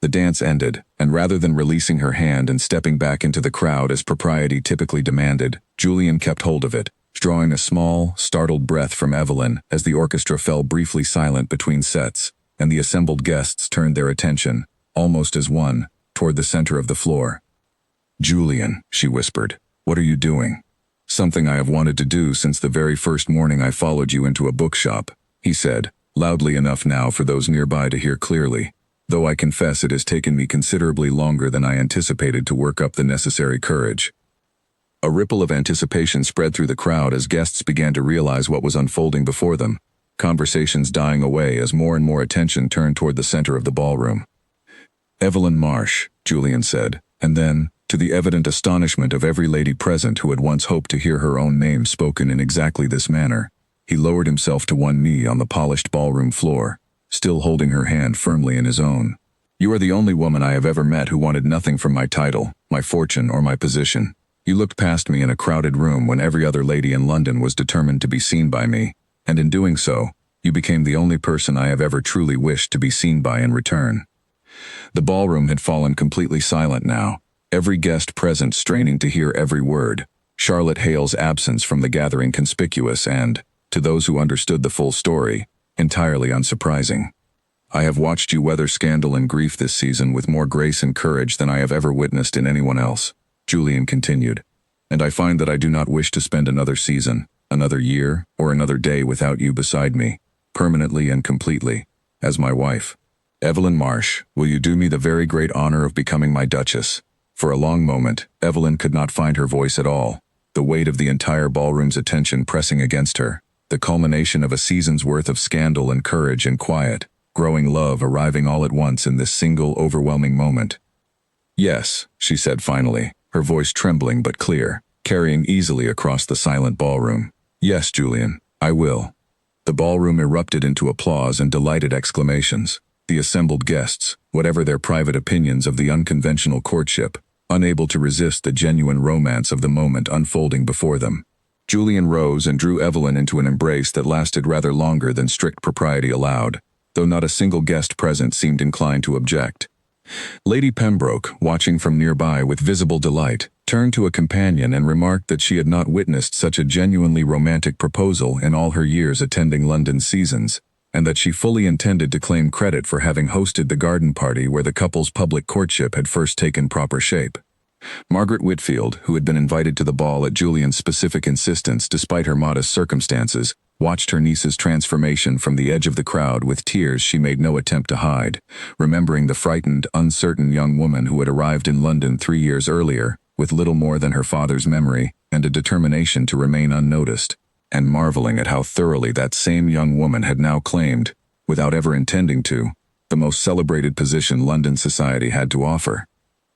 The dance ended, and rather than releasing her hand and stepping back into the crowd as propriety typically demanded, Julian kept hold of it, drawing a small, startled breath from Evelyn as the orchestra fell briefly silent between sets, and the assembled guests turned their attention, almost as one, toward the center of the floor. "Julian," she whispered, "what are you doing?" "Something I have wanted to do since the very first morning I followed you into a bookshop," he said, loudly enough now for those nearby to hear clearly, though I confess it has taken me considerably longer than I anticipated to work up the necessary courage. A ripple of anticipation spread through the crowd as guests began to realize what was unfolding before them, conversations dying away as more and more attention turned toward the center of the ballroom. "Evelyn Marsh," Julian said, and then, to the evident astonishment of every lady present who had once hoped to hear her own name spoken in exactly this manner, he lowered himself to one knee on the polished ballroom floor, still holding her hand firmly in his own. "You are the only woman I have ever met who wanted nothing from my title, my fortune, or my position. You looked past me in a crowded room when every other lady in London was determined to be seen by me, and in doing so, you became the only person I have ever truly wished to be seen by in return." The ballroom had fallen completely silent now, every guest present straining to hear every word, Charlotte Hale's absence from the gathering conspicuous and, to those who understood the full story, entirely unsurprising. "I have watched you weather scandal and grief this season with more grace and courage than I have ever witnessed in anyone else," Julian continued, "and I find that I do not wish to spend another season, another year, or another day without you beside me, permanently and completely, as my wife. Evelyn Marsh, will you do me the very great honor of becoming my Duchess?" For a long moment, Evelyn could not find her voice at all, the weight of the entire ballroom's attention pressing against her, the culmination of a season's worth of scandal and courage and quiet, growing love arriving all at once in this single overwhelming moment. "Yes," she said finally, her voice trembling but clear, carrying easily across the silent ballroom. "Yes, Julian, I will." The ballroom erupted into applause and delighted exclamations. The assembled guests, whatever their private opinions of the unconventional courtship, unable to resist the genuine romance of the moment unfolding before them. Julian rose and drew Evelyn into an embrace that lasted rather longer than strict propriety allowed, though not a single guest present seemed inclined to object. Lady Pembroke, watching from nearby with visible delight, turned to a companion and remarked that she had not witnessed such a genuinely romantic proposal in all her years attending London seasons, and that she fully intended to claim credit for having hosted the garden party where the couple's public courtship had first taken proper shape. Margaret Whitfield, who had been invited to the ball at Julian's specific insistence despite her modest circumstances, watched her niece's transformation from the edge of the crowd with tears she made no attempt to hide, remembering the frightened, uncertain young woman who had arrived in London 3 years earlier, with little more than her father's memory and a determination to remain unnoticed, and marveling at how thoroughly that same young woman had now claimed, without ever intending to, the most celebrated position London society had to offer.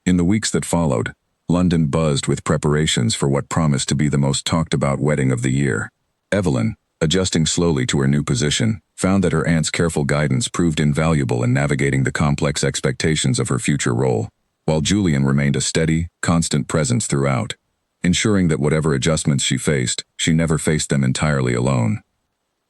In the weeks that followed, London buzzed with preparations for what promised to be the most talked-about wedding of the year. Evelyn, adjusting slowly to her new position, found that her aunt's careful guidance proved invaluable in navigating the complex expectations of her future role, while Julian remained a steady, constant presence throughout, ensuring that whatever adjustments she faced, she never faced them entirely alone.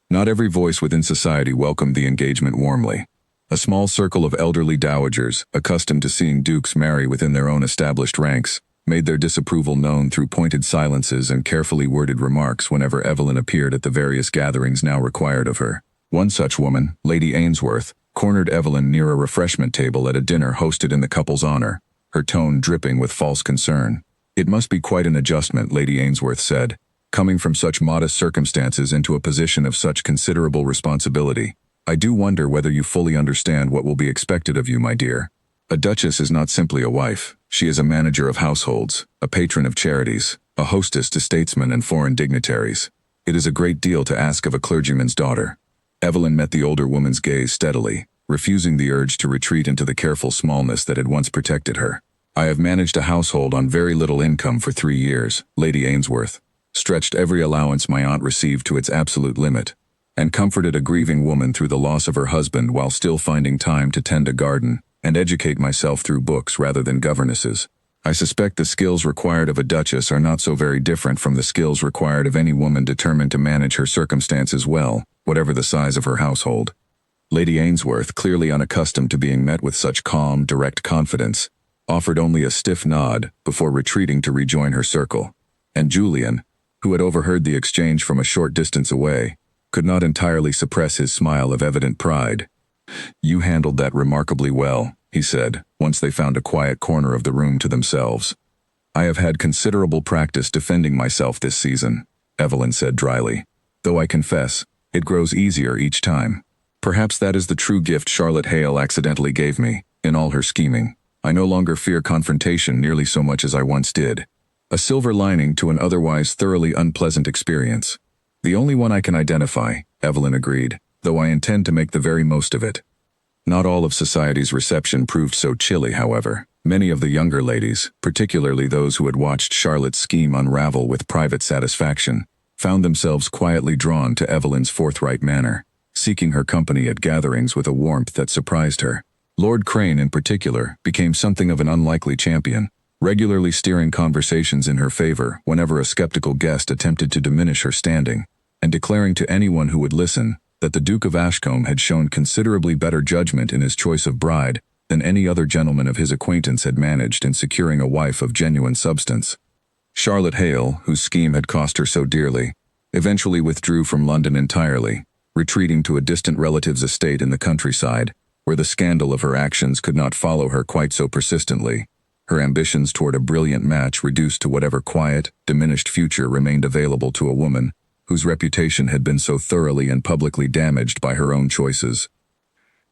Not every voice within society welcomed the engagement warmly. A small circle of elderly dowagers, accustomed to seeing dukes marry within their own established ranks, made their disapproval known through pointed silences and carefully worded remarks whenever Evelyn appeared at the various gatherings now required of her. One such woman, Lady Ainsworth, cornered Evelyn near a refreshment table at a dinner hosted in the couple's honor, her tone dripping with false concern. "It must be quite an adjustment," Lady Ainsworth said, "coming from such modest circumstances into a position of such considerable responsibility. I do wonder whether you fully understand what will be expected of you, my dear." A duchess is not simply a wife. She is a manager of households, a patron of charities, a hostess to statesmen and foreign dignitaries. It is a great deal to ask of a clergyman's daughter. Evelyn met the older woman's gaze steadily, refusing the urge to retreat into the careful smallness that had once protected her. I have managed a household on very little income for 3 years, Lady Ainsworth, stretched every allowance my aunt received to its absolute limit, and comforted a grieving woman through the loss of her husband while still finding time to tend a garden and educate myself through books rather than governesses. I suspect the skills required of a duchess are not so very different from the skills required of any woman determined to manage her circumstances well, whatever the size of her household. Lady Ainsworth, clearly unaccustomed to being met with such calm, direct confidence, offered only a stiff nod before retreating to rejoin her circle, and Julian, who had overheard the exchange from a short distance away, could not entirely suppress his smile of evident pride. "You handled that remarkably well," he said, once they found a quiet corner of the room to themselves. "I have had considerable practice defending myself this season," Evelyn said dryly, "though I confess, it grows easier each time. Perhaps that is the true gift Charlotte Hale accidentally gave me, in all her scheming. I no longer fear confrontation nearly so much as I once did. A silver lining to an otherwise thoroughly unpleasant experience." "The only one I can identify," Evelyn agreed, "though I intend to make the very most of it." Not all of society's reception proved so chilly, however. Many of the younger ladies, particularly those who had watched Charlotte's scheme unravel with private satisfaction, found themselves quietly drawn to Evelyn's forthright manner, seeking her company at gatherings with a warmth that surprised her. Lord Crane, in particular, became something of an unlikely champion, regularly steering conversations in her favor whenever a skeptical guest attempted to diminish her standing, and declaring to anyone who would listen that the Duke of Ashcombe had shown considerably better judgment in his choice of bride than any other gentleman of his acquaintance had managed in securing a wife of genuine substance. Charlotte Hale, whose scheme had cost her so dearly, eventually withdrew from London entirely, retreating to a distant relative's estate in the countryside, where the scandal of her actions could not follow her quite so persistently. Her ambitions toward a brilliant match reduced to whatever quiet, diminished future remained available to a woman whose reputation had been so thoroughly and publicly damaged by her own choices.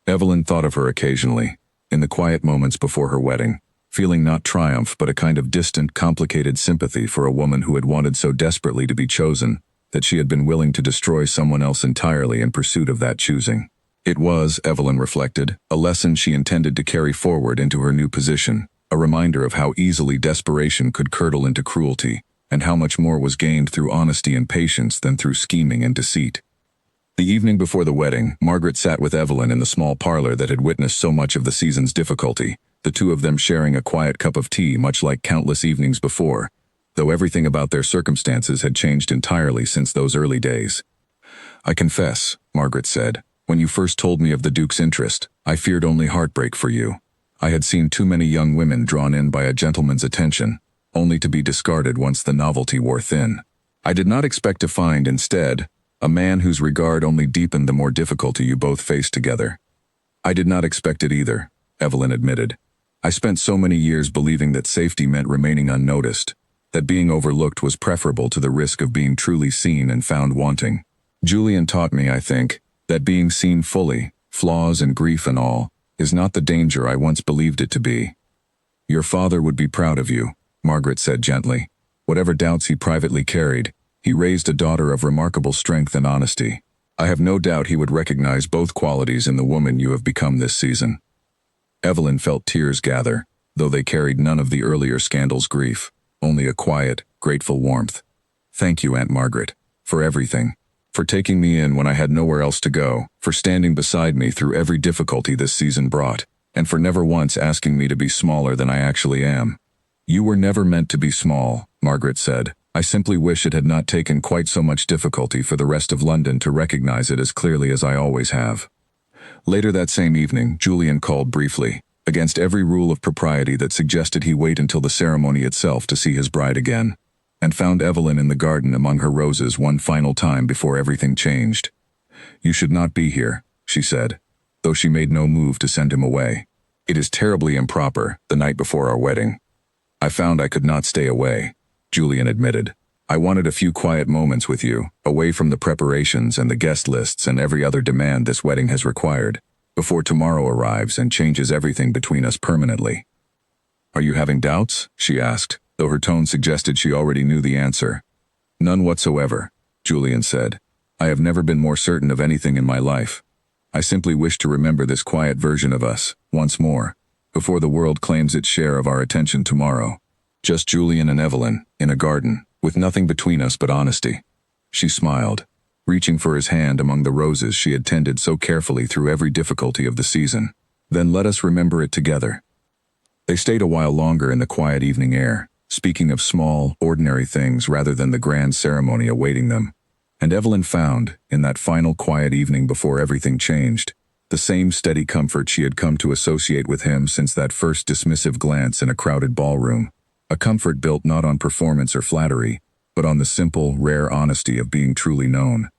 Evelyn thought of her occasionally, in the quiet moments before her wedding, feeling not triumph but a kind of distant, complicated sympathy for a woman who had wanted so desperately to be chosen that she had been willing to destroy someone else entirely in pursuit of that choosing. It was, Evelyn reflected, a lesson she intended to carry forward into her new position, a reminder of how easily desperation could curdle into cruelty, and how much more was gained through honesty and patience than through scheming and deceit. The evening before the wedding, Margaret sat with Evelyn in the small parlor that had witnessed so much of the season's difficulty, the two of them sharing a quiet cup of tea much like countless evenings before, though everything about their circumstances had changed entirely since those early days. "I confess," Margaret said, "when you first told me of the Duke's interest, I feared only heartbreak for you. I had seen too many young women drawn in by a gentleman's attention, only to be discarded once the novelty wore thin. I did not expect to find, instead, a man whose regard only deepened the more difficulty you both faced together." "I did not expect it either," Evelyn admitted. "I spent so many years believing that safety meant remaining unnoticed, that being overlooked was preferable to the risk of being truly seen and found wanting. Julian taught me, I think, that being seen fully, flaws and grief and all, is not the danger I once believed it to be." "Your father would be proud of you," Margaret said gently. "Whatever doubts he privately carried, he raised a daughter of remarkable strength and honesty. I have no doubt he would recognize both qualities in the woman you have become this season." Evelyn felt tears gather, though they carried none of the earlier scandal's grief, only a quiet, grateful warmth. "Thank you, Aunt Margaret, for everything. For taking me in when I had nowhere else to go, for standing beside me through every difficulty this season brought, and for never once asking me to be smaller than I actually am." "You were never meant to be small," Margaret said. "I simply wish it had not taken quite so much difficulty for the rest of London to recognize it as clearly as I always have." Later that same evening, Julian called briefly, against every rule of propriety that suggested he wait until the ceremony itself to see his bride again, and found Evelyn in the garden among her roses one final time before everything changed. "You should not be here," she said, though she made no move to send him away. "It is terribly improper, the night before our wedding." "I found I could not stay away," Julian admitted. "I wanted a few quiet moments with you, away from the preparations and the guest lists and every other demand this wedding has required. before tomorrow arrives and changes everything between us permanently. Are you having doubts? She asked, though her tone suggested she already knew the answer. None whatsoever, Julian said. I have never been more certain of anything in my life. I simply wish to remember this quiet version of us, once more, before the world claims its share of our attention tomorrow. Just Julian and Evelyn, in a garden, with nothing between us but honesty. She smiled, reaching for his hand among the roses she had tended so carefully through every difficulty of the season. Then let us remember it together. They stayed a while longer in the quiet evening air, speaking of small, ordinary things rather than the grand ceremony awaiting them. And Evelyn found, in that final quiet evening before everything changed, the same steady comfort she had come to associate with him since that first dismissive glance in a crowded ballroom, a comfort built not on performance or flattery, but on the simple, rare honesty of being truly known.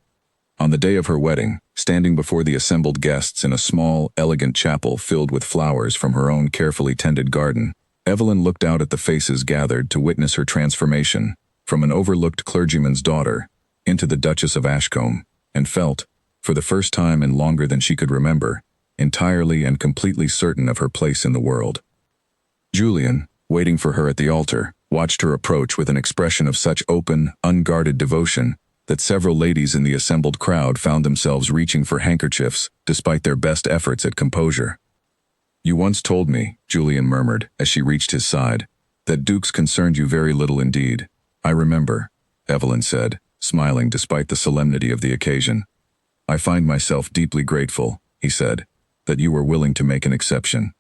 On the day of her wedding, standing before the assembled guests in a small, elegant chapel filled with flowers from her own carefully tended garden, Evelyn looked out at the faces gathered to witness her transformation from an overlooked clergyman's daughter into the Duchess of Ashcombe, and felt, for the first time in longer than she could remember, entirely and completely certain of her place in the world. Julian, waiting for her at the altar, watched her approach with an expression of such open, unguarded devotion that several ladies in the assembled crowd found themselves reaching for handkerchiefs despite their best efforts at composure. You once told me, Julian murmured as she reached his side, that dukes concerned you very little indeed. I remember, Evelyn said, smiling despite the solemnity of the occasion. I find myself deeply grateful, he said, that you were willing to make an exception.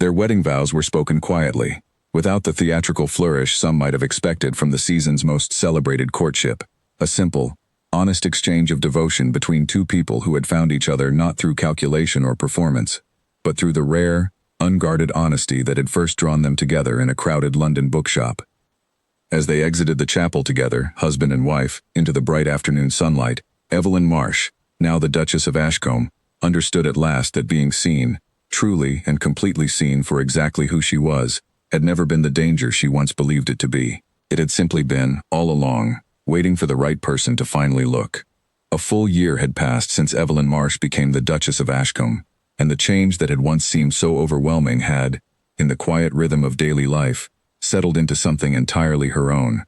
Their wedding vows were spoken quietly, without the theatrical flourish some might have expected from the season's most celebrated courtship, a simple, honest exchange of devotion between two people who had found each other not through calculation or performance, but through the rare, unguarded honesty that had first drawn them together in a crowded London bookshop. As they exited the chapel together, husband and wife, into the bright afternoon sunlight, Evelyn Marsh, now the Duchess of Ashcombe, understood at last that being seen, truly and completely seen for exactly who she was, had never been the danger she once believed it to be. It had simply been, all along, waiting for the right person to finally look. A full year had passed since Evelyn Marsh became the Duchess of Ashcombe, and the change that had once seemed so overwhelming had, in the quiet rhythm of daily life, settled into something entirely her own.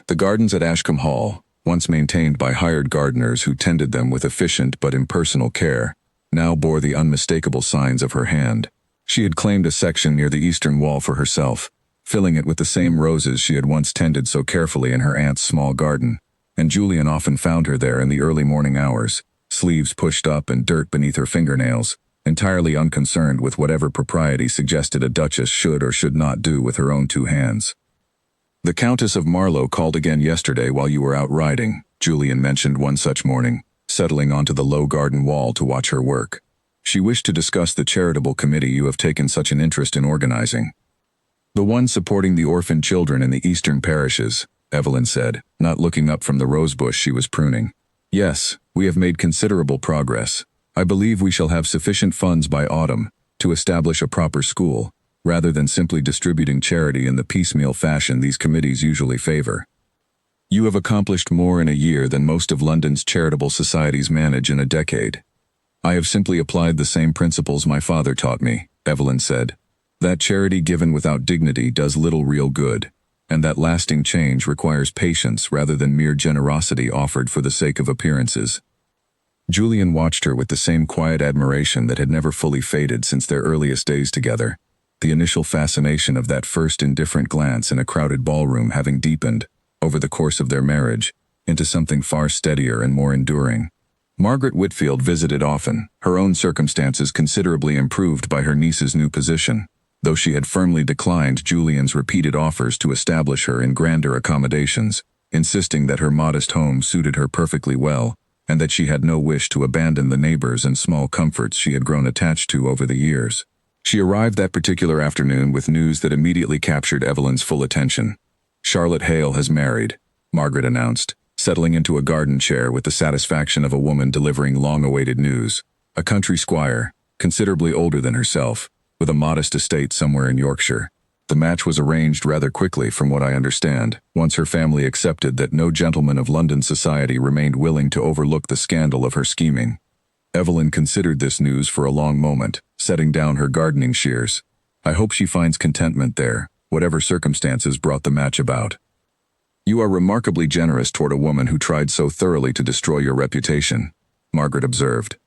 The gardens at Ashcombe Hall, once maintained by hired gardeners who tended them with efficient but impersonal care, now bore the unmistakable signs of her hand. She had claimed a section near the eastern wall for herself, filling it with the same roses she had once tended so carefully in her aunt's small garden, and Julian often found her there in the early morning hours, sleeves pushed up and dirt beneath her fingernails, entirely unconcerned with whatever propriety suggested a duchess should or should not do with her own two hands. The Countess of Marlowe called again yesterday while you were out riding, Julian mentioned one such morning, settling onto the low garden wall to watch her work. She wished to discuss the charitable committee you have taken such an interest in organizing. The one supporting the orphan children in the eastern parishes, Evelyn said, not looking up from the rosebush she was pruning. Yes, we have made considerable progress. I believe we shall have sufficient funds by autumn to establish a proper school, rather than simply distributing charity in the piecemeal fashion these committees usually favor. You have accomplished more in a year than most of London's charitable societies manage in a decade. I have simply applied the same principles my father taught me, Evelyn said. That charity given without dignity does little real good, and that lasting change requires patience rather than mere generosity offered for the sake of appearances. Julian watched her with the same quiet admiration that had never fully faded since their earliest days together, the initial fascination of that first indifferent glance in a crowded ballroom having deepened, over the course of their marriage, into something far steadier and more enduring. Margaret Whitfield visited often, her own circumstances considerably improved by her niece's new position, though she had firmly declined Julian's repeated offers to establish her in grander accommodations, insisting that her modest home suited her perfectly well, and that she had no wish to abandon the neighbors and small comforts she had grown attached to over the years. She arrived that particular afternoon with news that immediately captured Evelyn's full attention. Charlotte Hale has married, Margaret announced, settling into a garden chair with the satisfaction of a woman delivering long-awaited news. A country squire, considerably older than herself, with a modest estate somewhere in Yorkshire. The match was arranged rather quickly from what I understand, once her family accepted that no gentleman of London society remained willing to overlook the scandal of her scheming. Evelyn considered this news for a long moment, setting down her gardening shears. I hope she finds contentment there, whatever circumstances brought the match about. You are remarkably generous toward a woman who tried so thoroughly to destroy your reputation, Margaret observed.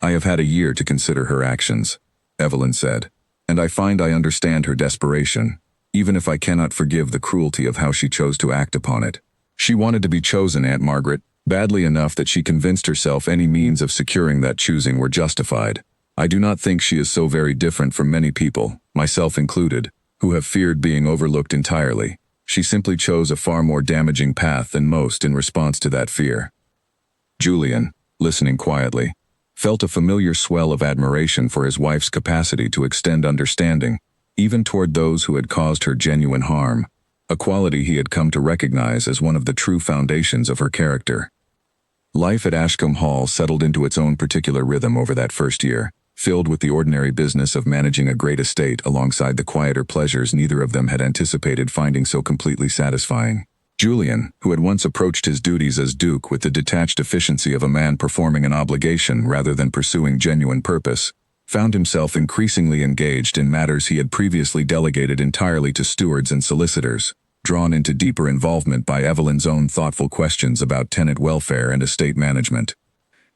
I have had a year to consider her actions, Evelyn said, and I find I understand her desperation, even if I cannot forgive the cruelty of how she chose to act upon it. She wanted to be chosen, Aunt Margaret, badly enough that she convinced herself any means of securing that choosing were justified. I do not think she is so very different from many people, myself included, who have feared being overlooked entirely. She simply chose a far more damaging path than most in response to that fear. Julian, listening quietly, felt a familiar swell of admiration for his wife's capacity to extend understanding, even toward those who had caused her genuine harm, a quality he had come to recognize as one of the true foundations of her character. Life at Ashcombe Hall settled into its own particular rhythm over that first year, filled with the ordinary business of managing a great estate alongside the quieter pleasures neither of them had anticipated finding so completely satisfying. Julian, who had once approached his duties as Duke with the detached efficiency of a man performing an obligation rather than pursuing genuine purpose, found himself increasingly engaged in matters he had previously delegated entirely to stewards and solicitors, drawn into deeper involvement by Evelyn's own thoughtful questions about tenant welfare and estate management.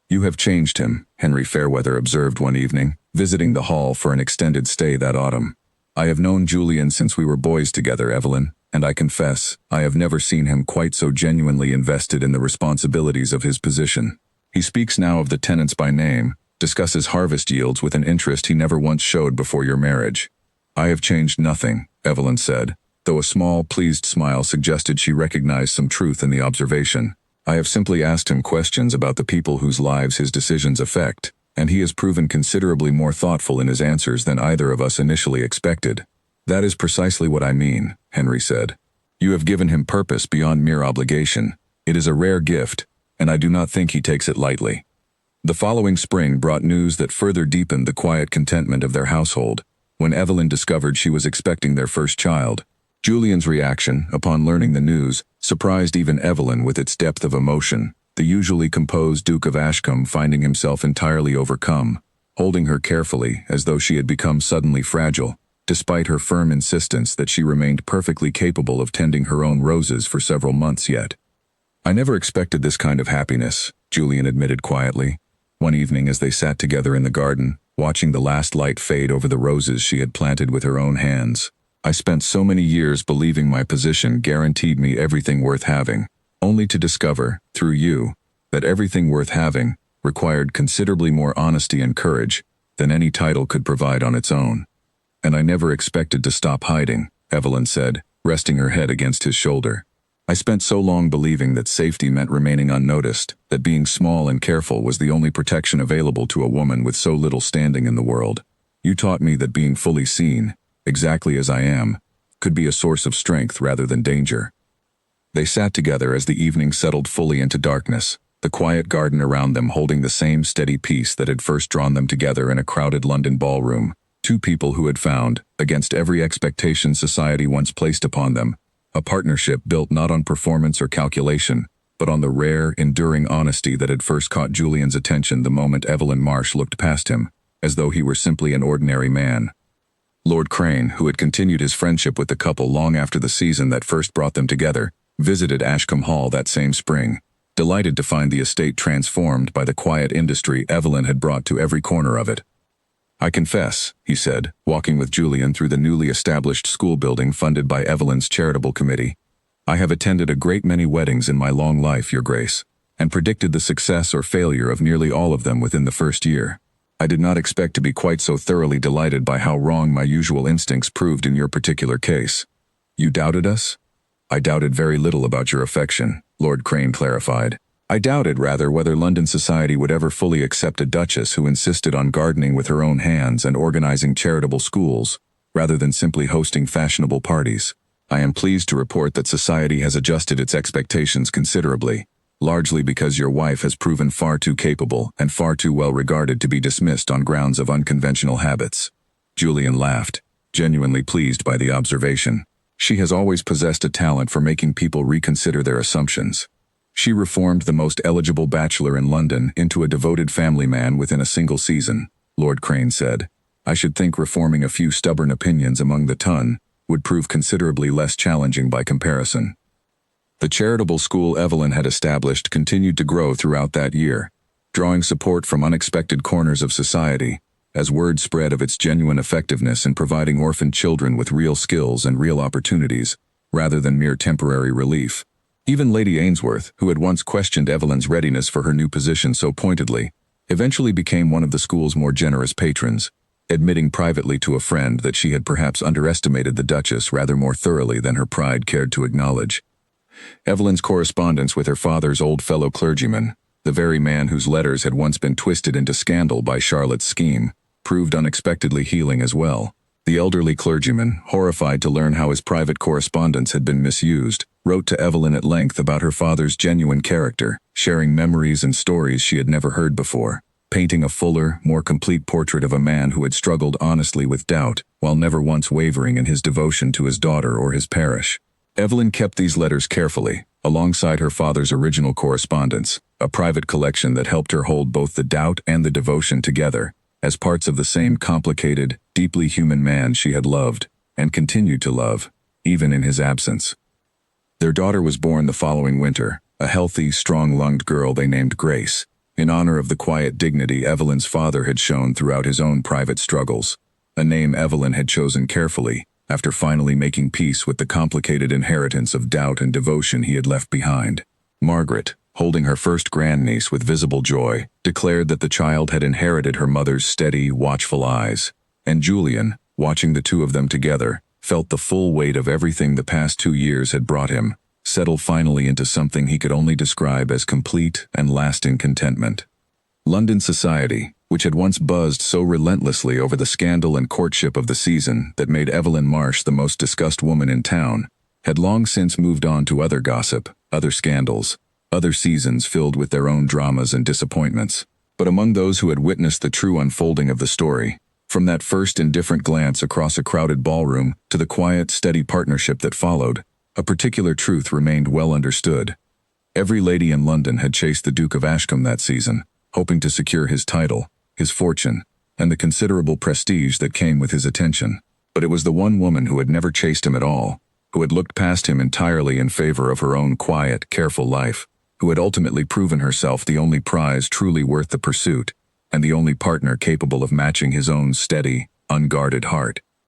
You have changed him, Henry Fairweather observed one evening, visiting the hall for an extended stay that autumn. I have known Julian since we were boys together, Evelyn, and I confess, I have never seen him quite so genuinely invested in the responsibilities of his position. He speaks now of the tenants by name, discusses harvest yields with an interest he never once showed before your marriage. I have changed nothing, Evelyn said, though a small, pleased smile suggested she recognized some truth in the observation. I have simply asked him questions about the people whose lives his decisions affect, and he has proven considerably more thoughtful in his answers than either of us initially expected. That is precisely what I mean, Henry said. You have given him purpose beyond mere obligation. It is a rare gift, and I do not think he takes it lightly. The following spring brought news that further deepened the quiet contentment of their household. When Evelyn discovered she was expecting their first child, Julian's reaction, upon learning the news, surprised even Evelyn with its depth of emotion, the usually composed Duke of Ashcombe finding himself entirely overcome, holding her carefully as though she had become suddenly fragile, despite her firm insistence that she remained perfectly capable of tending her own roses for several months yet. I never expected this kind of happiness, Julian admitted quietly. One evening as they sat together in the garden, watching the last light fade over the roses she had planted with her own hands. I spent so many years believing my position guaranteed me everything worth having, only to discover, through you, that everything worth having required considerably more honesty and courage than any title could provide on its own. And I never expected to stop hiding, Evelyn said, resting her head against his shoulder. I spent so long believing that safety meant remaining unnoticed, that being small and careful was the only protection available to a woman with so little standing in the world. You taught me that being fully seen, exactly as I am, could be a source of strength rather than danger. They sat together as the evening settled fully into darkness, the quiet garden around them holding the same steady peace that had first drawn them together in a crowded London ballroom, two people who had found, against every expectation society once placed upon them, a partnership built not on performance or calculation, but on the rare, enduring honesty that had first caught Julian's attention the moment Evelyn Marsh looked past him, as though he were simply an ordinary man. Lord Crane, who had continued his friendship with the couple long after the season that first brought them together, visited Ashcombe Hall that same spring, delighted to find the estate transformed by the quiet industry Evelyn had brought to every corner of it. I confess, he said, walking with Julian through the newly established school building funded by Evelyn's charitable committee. I have attended a great many weddings in my long life, Your Grace, and predicted the success or failure of nearly all of them within the first year. I did not expect to be quite so thoroughly delighted by how wrong my usual instincts proved in your particular case. You doubted us? I doubted very little about your affection, Lord Crane clarified. I doubted, rather, whether London society would ever fully accept a duchess who insisted on gardening with her own hands and organizing charitable schools, rather than simply hosting fashionable parties. I am pleased to report that society has adjusted its expectations considerably, largely because your wife has proven far too capable and far too well regarded to be dismissed on grounds of unconventional habits. Julian laughed, genuinely pleased by the observation. She has always possessed a talent for making people reconsider their assumptions. She reformed the most eligible bachelor in London into a devoted family man within a single season, Lord Crane said. I should think reforming a few stubborn opinions among the ton would prove considerably less challenging by comparison. The charitable school Evelyn had established continued to grow throughout that year, drawing support from unexpected corners of society, as word spread of its genuine effectiveness in providing orphaned children with real skills and real opportunities, rather than mere temporary relief. Even Lady Ainsworth, who had once questioned Evelyn's readiness for her new position so pointedly, eventually became one of the school's more generous patrons, admitting privately to a friend that she had perhaps underestimated the Duchess rather more thoroughly than her pride cared to acknowledge. Evelyn's correspondence with her father's old fellow clergyman, the very man whose letters had once been twisted into scandal by Charlotte's scheme, proved unexpectedly healing as well. The elderly clergyman, horrified to learn how his private correspondence had been misused, wrote to Evelyn at length about her father's genuine character, sharing memories and stories she had never heard before, painting a fuller, more complete portrait of a man who had struggled honestly with doubt, while never once wavering in his devotion to his daughter or his parish. Evelyn kept these letters carefully, alongside her father's original correspondence, a private collection that helped her hold both the doubt and the devotion together, as parts of the same complicated, deeply human man she had loved, and continued to love, even in his absence. Their daughter was born the following winter, a healthy, strong-lunged girl they named Grace, in honor of the quiet dignity Evelyn's father had shown throughout his own private struggles, a name Evelyn had chosen carefully, after finally making peace with the complicated inheritance of doubt and devotion he had left behind. Margaret, holding her first grandniece with visible joy, declared that the child had inherited her mother's steady, watchful eyes, and Julian, watching the two of them together, felt the full weight of everything the past 2 years had brought him, settle finally into something he could only describe as complete and lasting contentment. London society, which had once buzzed so relentlessly over the scandal and courtship of the season that made Evelyn Marsh the most discussed woman in town, had long since moved on to other gossip, other scandals, other seasons filled with their own dramas and disappointments. But among those who had witnessed the true unfolding of the story, from that first indifferent glance across a crowded ballroom to the quiet, steady partnership that followed, a particular truth remained well understood. Every lady in London had chased the Duke of Ashcombe that season, hoping to secure his title, his fortune, and the considerable prestige that came with his attention. But it was the one woman who had never chased him at all, who had looked past him entirely in favor of her own quiet, careful life, who had ultimately proven herself the only prize truly worth the pursuit, and the only partner capable of matching his own steady, unguarded heart.